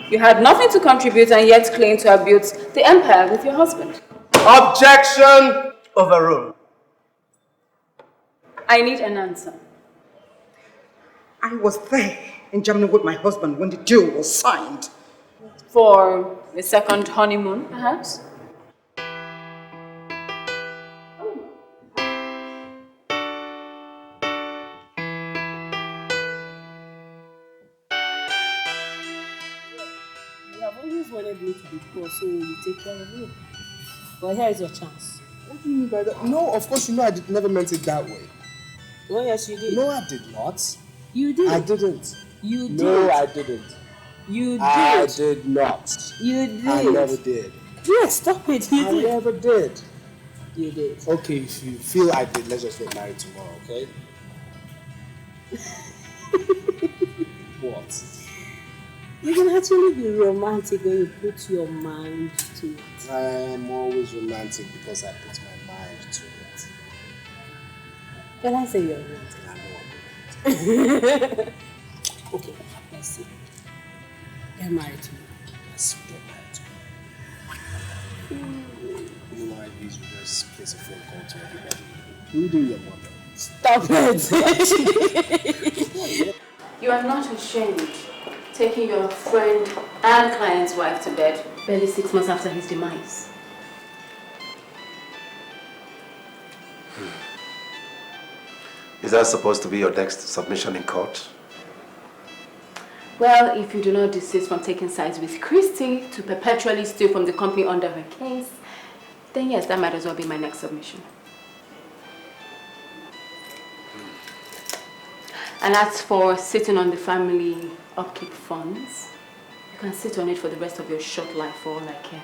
you had nothing to contribute and yet claim to have built the empire with your husband? Objection! Overruled. I need an answer. I was there in Germany with my husband when the deal was signed. For a second honeymoon, perhaps? You have always wanted me to be poor, so you take care of me. Well, here is your chance. What do you mean by that? No, of course you know I never meant it that way. Oh, yes, you did. No, I did not. You did. I didn't. You did. No, I didn't. You did. I did not. You did. I never did. Yes, stop it. You I did. never did. You did. Okay, if you feel I did, let's just get married tomorrow, okay? What? You can actually be romantic when you put your mind to it. I am always romantic because I put my mind to it. Can I say you're romantic? I know. Okay, let's see. Get married to me. Let's get married to me. You know, I usually just place a phone call to everybody, including your mother. Stop it! You are not ashamed taking your friend and client's wife to bed barely 6 months after his demise. Is that supposed to be your next submission in court? Well, if you do not desist from taking sides with Christy to perpetually steal from the company under her case, then yes, that might as well be my next submission. And as for sitting on the family upkeep funds, you can sit on it for the rest of your short life for all I care.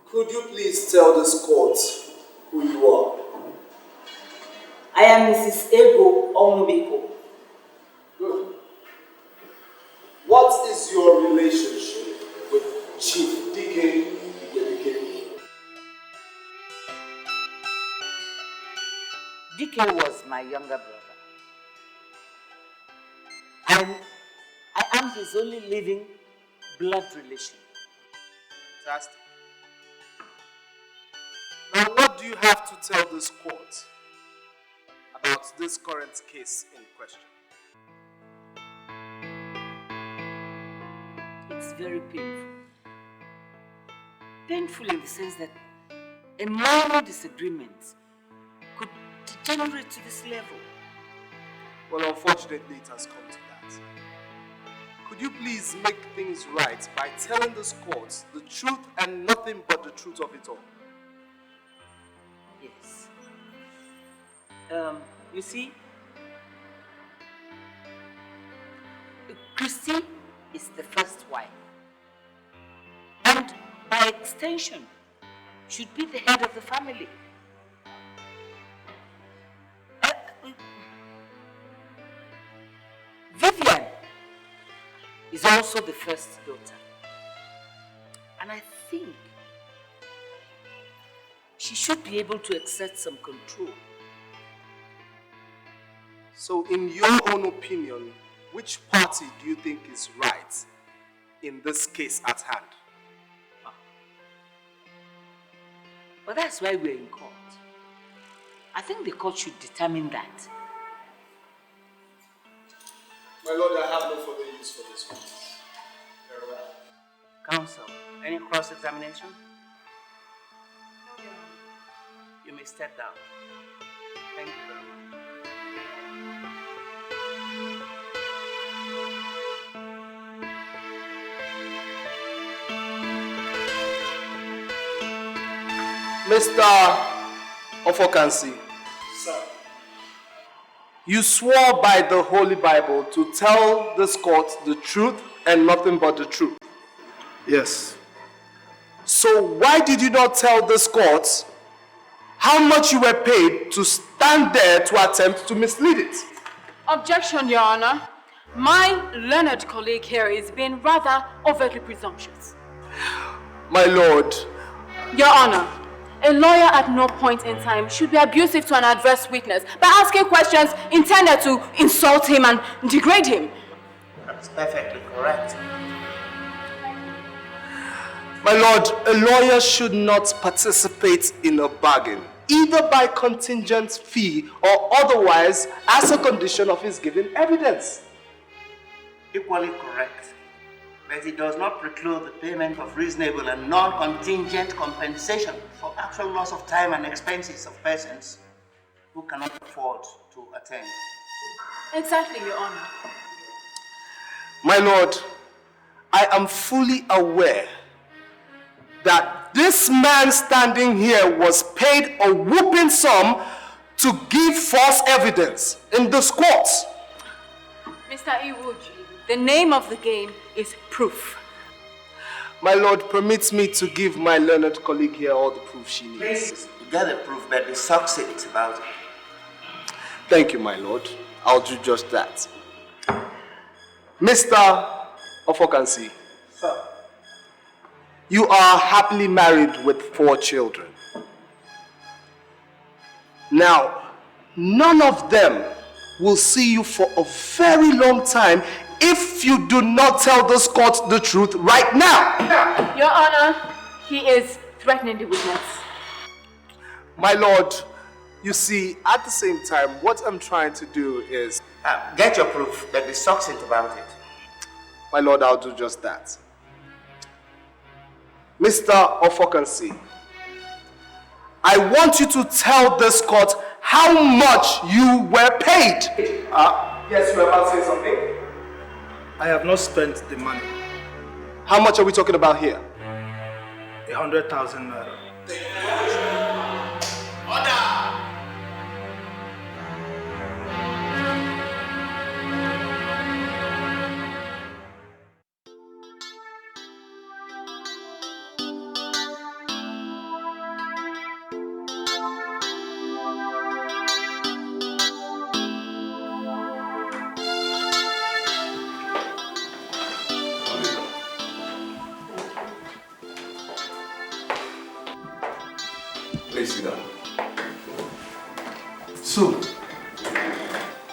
Could you please tell this court who you are? I am Mrs. Ego Onwubiko. Good. What is your relationship with Chief Deacon Igwebuike? DK was my younger brother. And I am his only living blood relation. Fantastic. Now, what do you have to tell this court about this current case in question? It's very painful. Painful in the sense that a minor disagreement could degenerate to this level. Well, unfortunately, it has come to that. Could you please make things right by telling this court the truth and nothing but the truth of it all? Yes. You see, Christy is the first wife. And by extension, should be the head of the family. Vivian is also the first daughter. And I think she should be able to exert some control. So, in your own opinion, which party do you think is right in this case at hand? But that's why we're in court. I think the court should determine that. My lord, I have no further use for this one. Very well. Counsel, any cross-examination? You may step down. Thank you very much. Mr. Ofokansi. Sir. You swore by the Holy Bible to tell this court the truth and nothing but the truth. Yes. So why did you not tell this court how much you were paid to stand there to attempt to mislead it? Objection, Your Honor. My learned colleague here is being rather overtly presumptuous. My lord. Your Honor, a lawyer at no point in time should be abusive to an adverse witness by asking questions intended to insult him and degrade him. That's perfectly correct. My lord, a lawyer should not participate in a bargain, either by contingent fee or otherwise as a condition of his giving evidence. Equally correct. But it does not preclude the payment of reasonable and non-contingent compensation for actual loss of time and expenses of persons who cannot afford to attend. Exactly, Your Honor. My lord, I am fully aware that this man standing here was paid a whooping sum to give false evidence in this court. Mr. Iwuji, the name of the game is proof. My lord permits me to give my learned colleague here all the proof she needs. Please, you get the proof, but be succinct about it. Thank you, my lord. I'll do just that. Mr. Ofokansi. Sir. You are happily married with 4 children. Now, none of them will see you for a very long time if you do not tell this court the truth right now. Your Honor, he is threatening the witness. My lord, you see, at the same time, what I'm trying to do is... get your proof, but be succinct about it. My lord, I'll do just that. Mr. Ofokansi, I want you to tell this court how much you were paid. Yes, you were about to say something? I have not spent the money. How much are we talking about here? 100,000 naira. Order! Please sit down. So,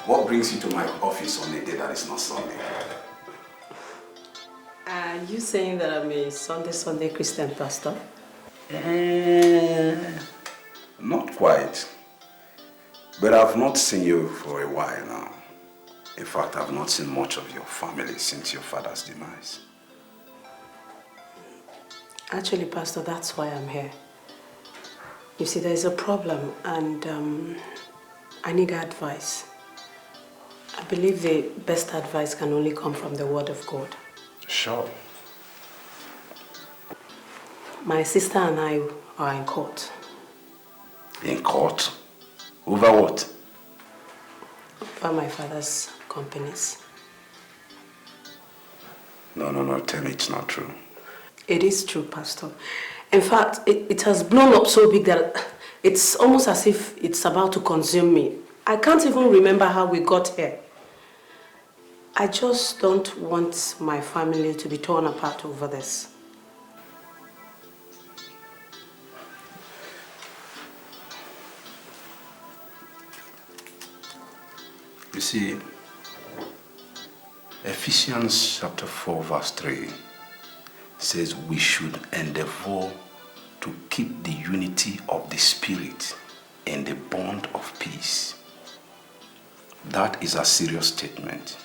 what brings you to my office on a day that is not Sunday? Are you saying that I'm a Sunday Christian pastor? Not quite. But I've not seen you for a while now. In fact, I've not seen much of your family since your father's demise. Actually, Pastor, that's why I'm here. You see, there's a problem and I need advice. I believe the best advice can only come from the Word of God. Sure. My sister and I are in court. In court? Over what? Over my father's companies. No, tell me it's not true. It is true, Pastor. In fact, it has blown up so big that it's almost as if it's about to consume me. I can't even remember how we got here. I just don't want my family to be torn apart over this. You see, Ephesians chapter 4 verse 3 says we should endeavor to keep the unity of the Spirit in the bond of peace. That is a serious statement.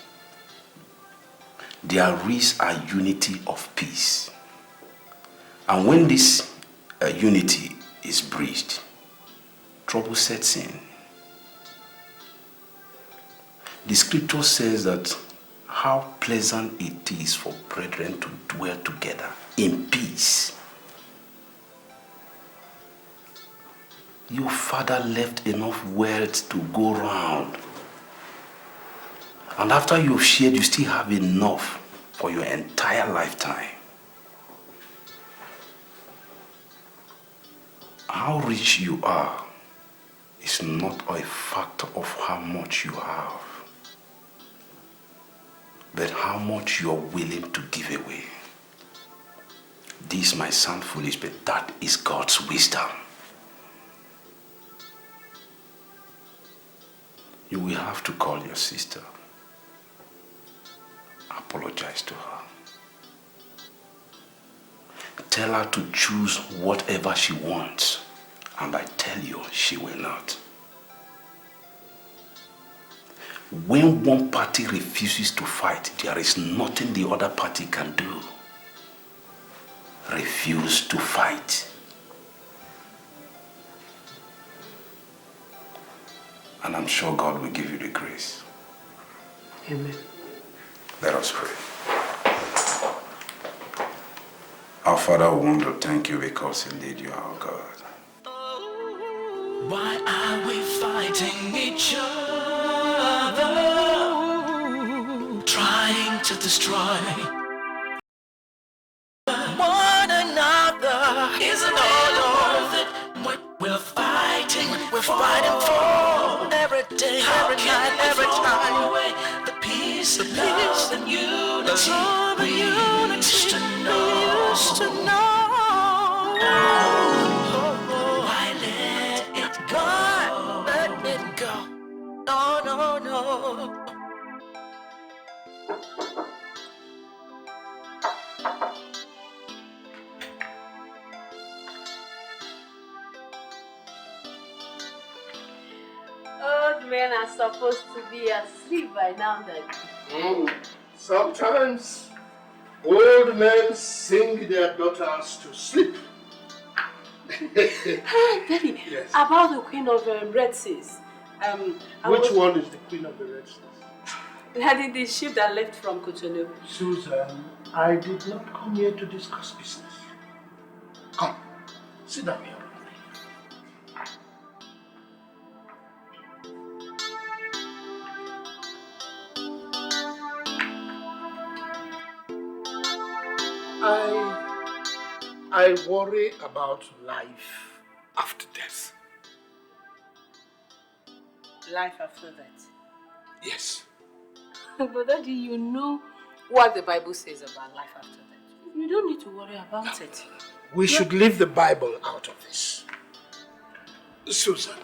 There is a unity of peace. And when this unity is breached, trouble sets in. The scripture says that how pleasant it is for brethren to dwell together in peace. Your father left enough wealth to go round. And after you've shared, you still have enough for your entire lifetime. How rich you are is not a factor of how much you have, but how much you're willing to give away. This might sound foolish, but that is God's wisdom. You will have to call your sister. Apologize to her. Tell her to choose whatever she wants, and I tell you, she will not. When one party refuses to fight, there is nothing the other party can do. Refuse to fight. And I'm sure God will give you the grace. Amen. Let us pray. Our Father, we want to thank you because indeed you are our God. Why are we fighting each other? Trying to destroy one another. Isn't it worth it? What we're fighting for every day, every night, every time. The peace, love, and unity we used to know. Why let it go? Let it go. No, no, no. Old men are supposed to be asleep by now, Daddy. Sometimes old men sing their daughters to sleep. Daddy, Yes. about the Queen of Red Seas. Which one is the Queen of the Red Seas? Daddy, the ship that left from Cotonou. Susan, I did not come here to discuss business. Come, sit down here. I worry about life after death. Life after that. Yes. But Daddy, you know what the Bible says about life after that. You don't need to worry about it. We should leave the Bible out of this. Susan,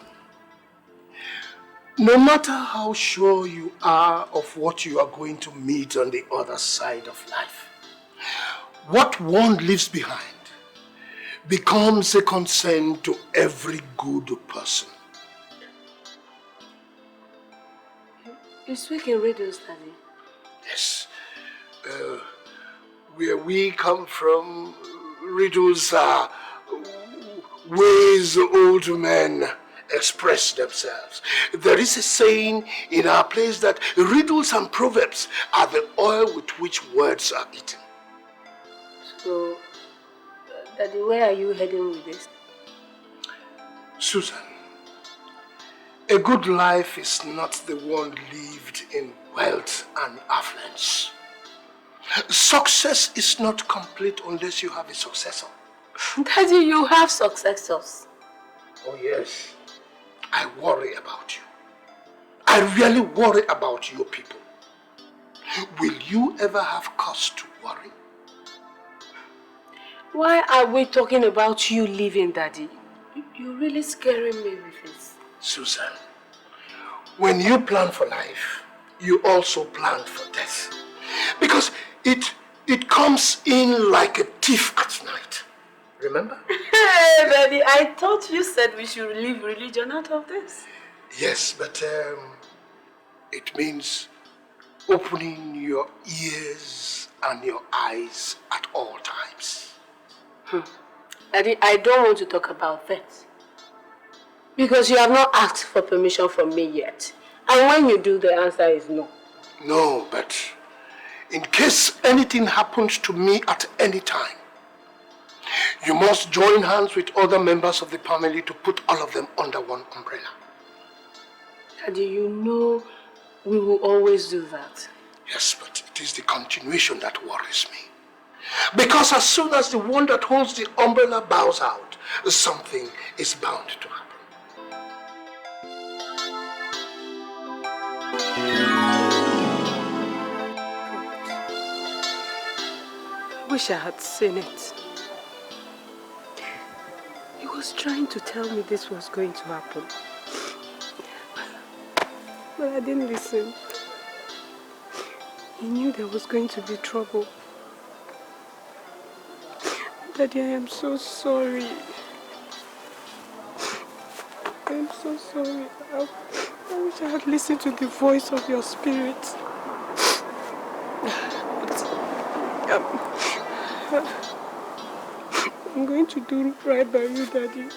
no matter how sure you are of what you are going to meet on the other side of life, what one leaves behind becomes a concern to every good person. You speak in riddles, Daddy. Yes. Where we come from, riddles are ways old men express themselves. There is a saying in our place that riddles and proverbs are the oil with which words are eaten. So, Daddy, where are you heading with this? Susan, a good life is not the one lived in wealth and affluence. Success is not complete unless you have a successor. Daddy, you have successors. Oh yes, I worry about you. I really worry about your people. Will you ever have cause to worry? Why are we talking about you leaving, Daddy? You're really scaring me with this. Susan, when you plan for life, you also plan for death. Because it comes in like a thief at night. Remember? Hey, Daddy, I thought you said we should leave religion out of this. Yes, but it means opening your ears and your eyes at all times. Daddy, I don't want to talk about that. Because you have not asked for permission from me yet. And when you do, the answer is no. No, but in case anything happens to me at any time, You must join hands with other members of the family to put all of them under one umbrella. Daddy, you know we will always do that. Yes, but it is the continuation that worries me. Because as soon as the one that holds the umbrella bows out, something is bound to happen. I wish I had seen it. He was trying to tell me this was going to happen. But I didn't listen. He knew there was going to be trouble. Daddy, I am so sorry. I am so sorry. I wish I had listened to the voice of your spirit. But, I'm going to do right by you, Daddy.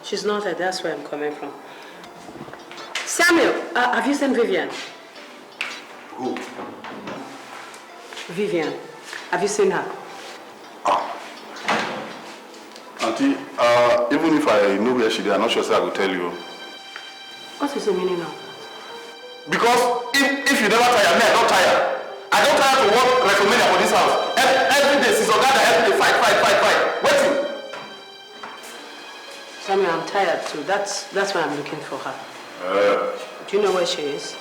She's not there, that's where I'm coming from. Samuel, have you seen Vivian? Who? Vivian. Have you seen her? Auntie, even if I know where she is, I'm not sure I will tell you. What is the meaning of that? Because if you never tire, me, I don't tire. I don't tire to work recommend for this house. Every day, since Ogada, every day, fight. Waiting. Samuel, I'm tired too. That's why I'm looking for her. Do you know where she is?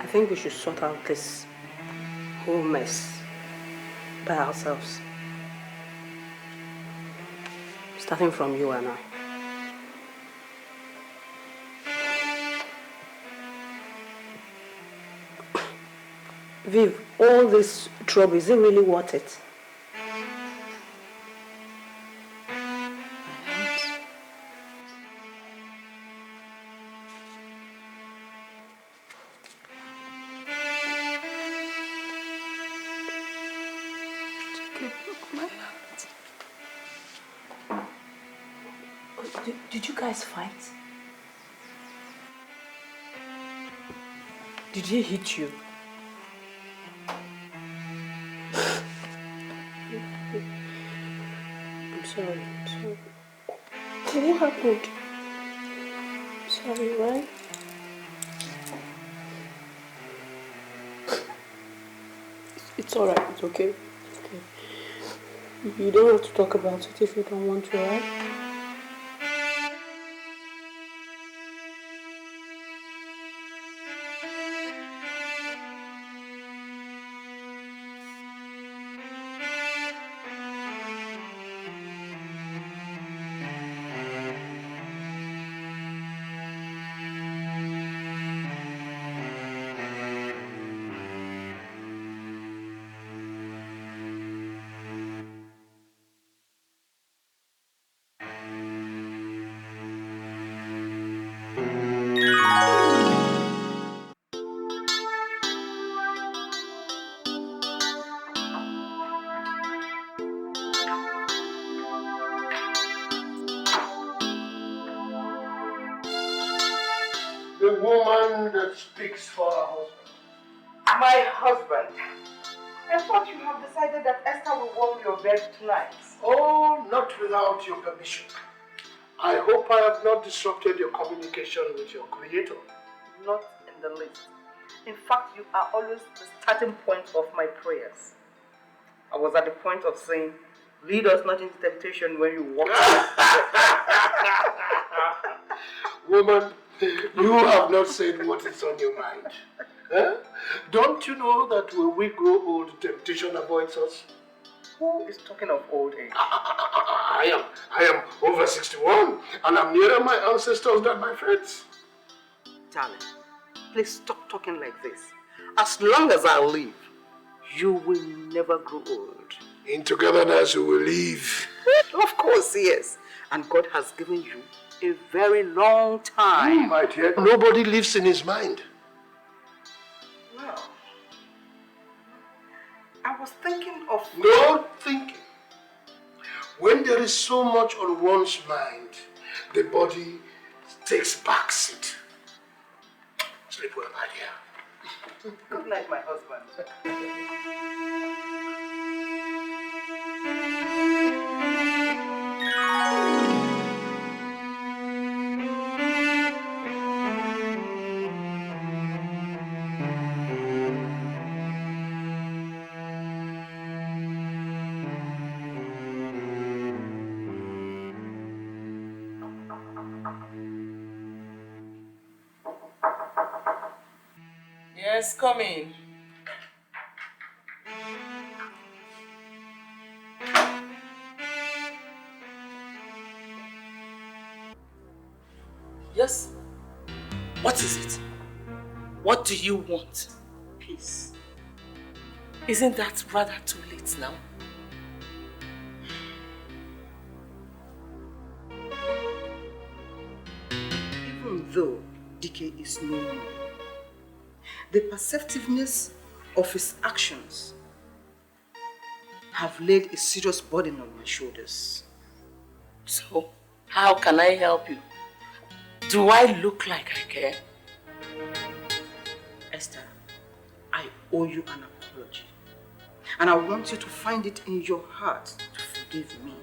I think we should sort out this whole mess by ourselves. Starting from you and I. Viv, all this trouble, is it really worth it? Did you guys fight? Did he hit you? I'm sorry. What happened? I'm sorry, right? It's alright, it's okay. You don't have to talk about it if you don't want to, right? the woman that speaks for her husband. My husband. I thought you have decided that Esther will warm your bed tonight. Oh, not without your permission. I hope I have not disrupted your communication with your creator. Not in the least. In fact, you are always the starting point of my prayers. I was at the point of saying, lead us not into temptation when you walk. Woman, you have not said what is on your mind. Huh? Don't you know that when we grow old, temptation avoids us? Who is talking of old age? I am over 61 and I'm nearer my ancestors than my friends. Darling, please stop talking like this. As long as I live, you will never grow old. In togetherness we will live. Of course, yes. And God has given you a very long time. My dear, nobody lives in his mind. Well, I was thinking of... No thinking. When there is so much on one's mind, the body takes backseat. Sleep well, my dear. Good night, my husband. Yes, come in. Yes? What is it? What do you want? Peace. Isn't that rather too late now? Even though Dike is no more, the perceptiveness of his actions have laid a serious burden on my shoulders. So, how can I help you? Do I look like I care? Esther, I owe you an apology. And I want you to find it in your heart to forgive me.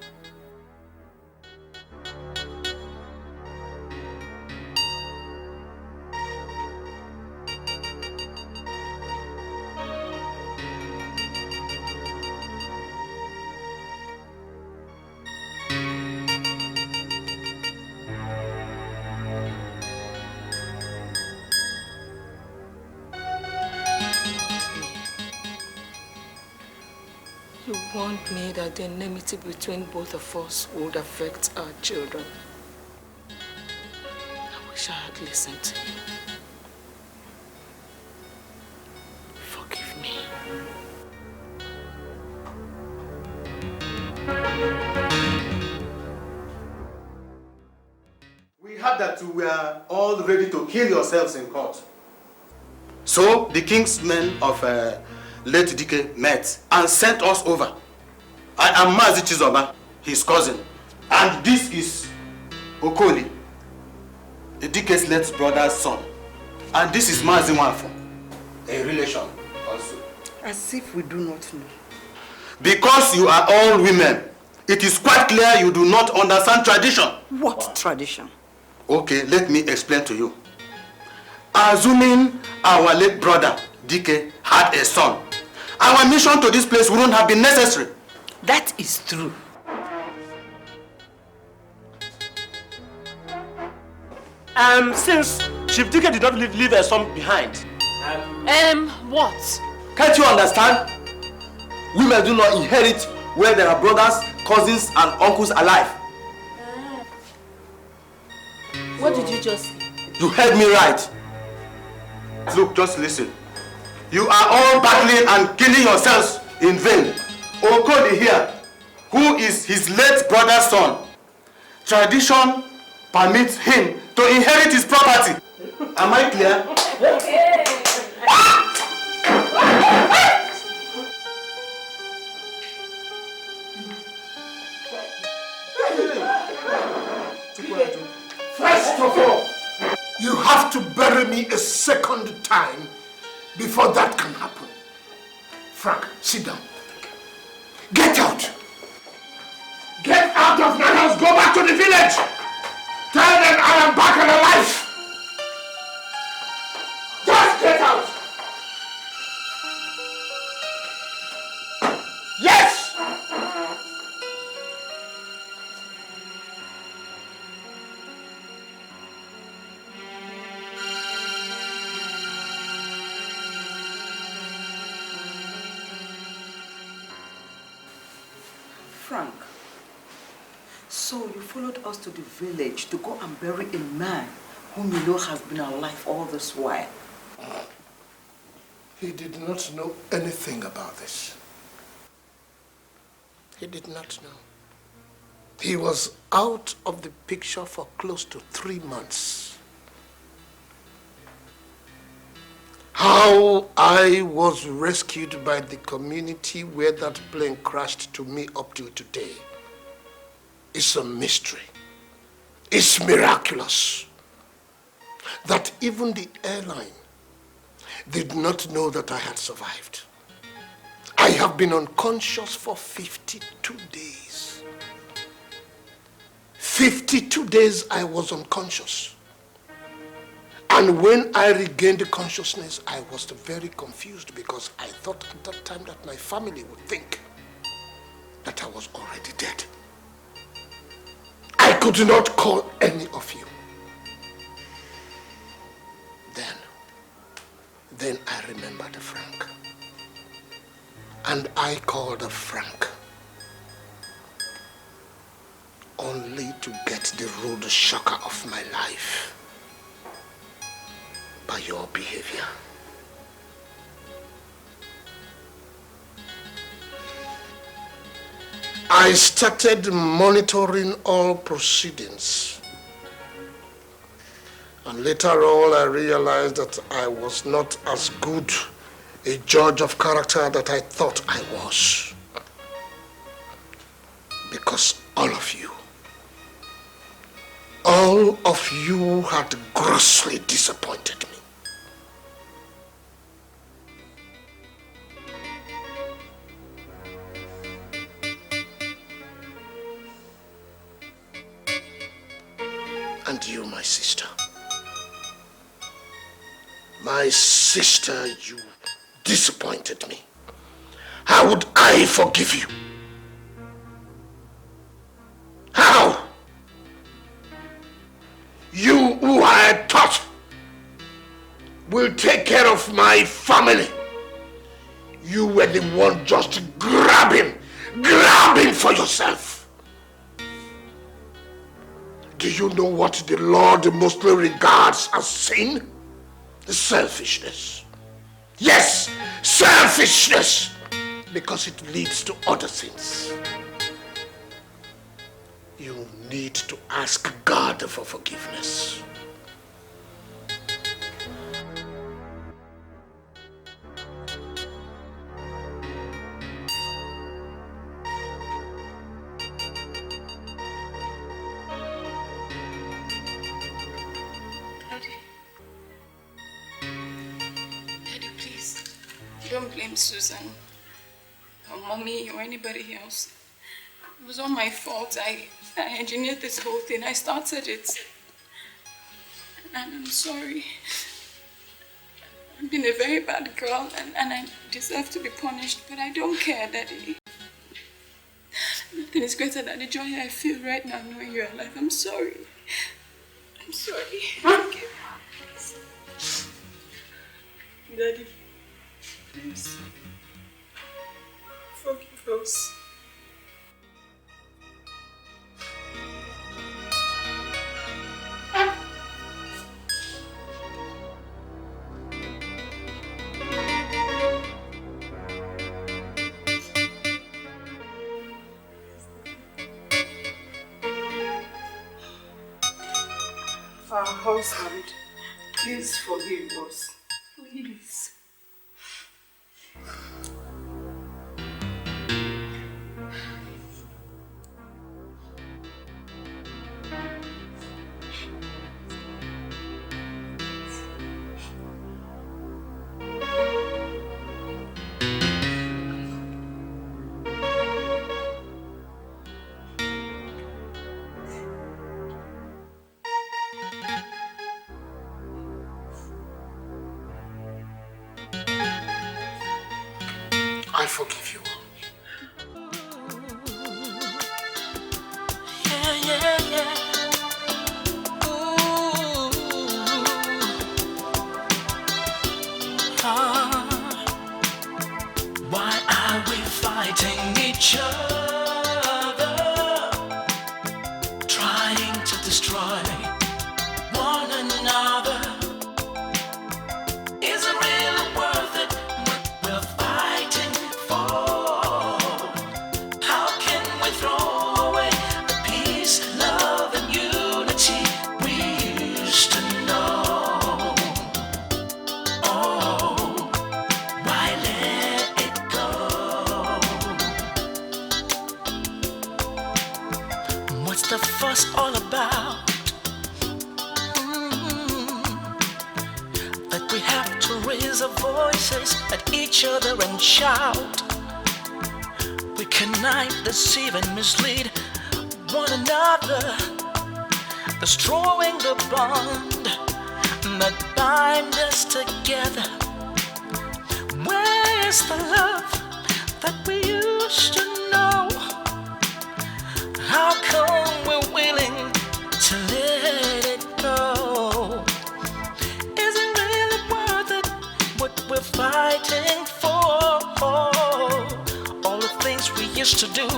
You warned me that the enmity between both of us would affect our children. I wish I had listened to you. Forgive me. We heard that you were all ready to kill yourselves in court. So the king's men of late Dike met and sent us over. I am Mazi Chizoba, his cousin. And this is Okoli, Dike's late brother's son. And this is Mazi Wanfo, a relation also. As if we do not know. Because you are all women, it is quite clear you do not understand tradition. What tradition? Okay, let me explain to you. Assuming our late brother, Dike, had a son, our mission to this place wouldn't have been necessary. That is true. Since Chief Dike did not leave a son behind. What? Can't you understand? Women do not inherit where there are brothers, cousins, and uncles alive. What did you just say? You heard me right. Look, just listen. You are all battling and killing yourselves in vain. Okoli here, who is his late brother's son, tradition permits him to inherit his property. Am I clear? First of all, You have to bury me a second time before that can happen. Frank, sit down. Get out! Get out of my house! Go back to the village! Tell them I am back and alive! Just get out! Yes! Frank, so you followed us to the village to go and bury a man whom you know has been alive all this while. He did not know anything about this. He did not know. He was out of the picture for close to 3 months. How I was rescued by the community where that plane crashed to me up till today is a mystery. It's miraculous that even the airline did not know that I had survived. I have been unconscious for 52 days. 52 days I was unconscious. And when I regained consciousness, I was very confused because I thought at that time that my family would think that I was already dead. I could not call any of you. Then I remembered Frank. And I called Frank only to get the rude shocker of my life by your behavior. I started monitoring all proceedings. And later on, I realized that I was not as good a judge of character that I thought I was. Because all of you had grossly disappointed me. And you, my sister. My sister, you disappointed me. How would I forgive you? How? You who I had thought will take care of my family. You were the one just grabbing for yourself. Do you know what the Lord mostly regards as sin? Selfishness. Yes, selfishness. Because it leads to other sins. You need to ask God for forgiveness. Don't blame Susan, or mommy, or anybody else. It was all my fault. I engineered this whole thing. I started it. And I'm sorry. I've been a very bad girl and I deserve to be punished, but I don't care, Daddy. Nothing is greater than the joy I feel right now knowing you're alive. I'm sorry. I'm sorry. Forgive me. Daddy. Please, forgive us. Our husband, please forgive us. Please. forgive you. Yeah. Why are we fighting each other, trying to destroy one another? Is it really worth it what we're fighting for? How can we throw away the peace, love, and unity we used to know? Oh, why let it go? What's the fuss all about? That we have to raise our voices at each other and shout. We connive, deceive, and mislead one another, destroying the bond that binds us together. Where is the love that we used to know? How come we're willing to let it go? Is it really worth it what we're fighting for? All the things we used to do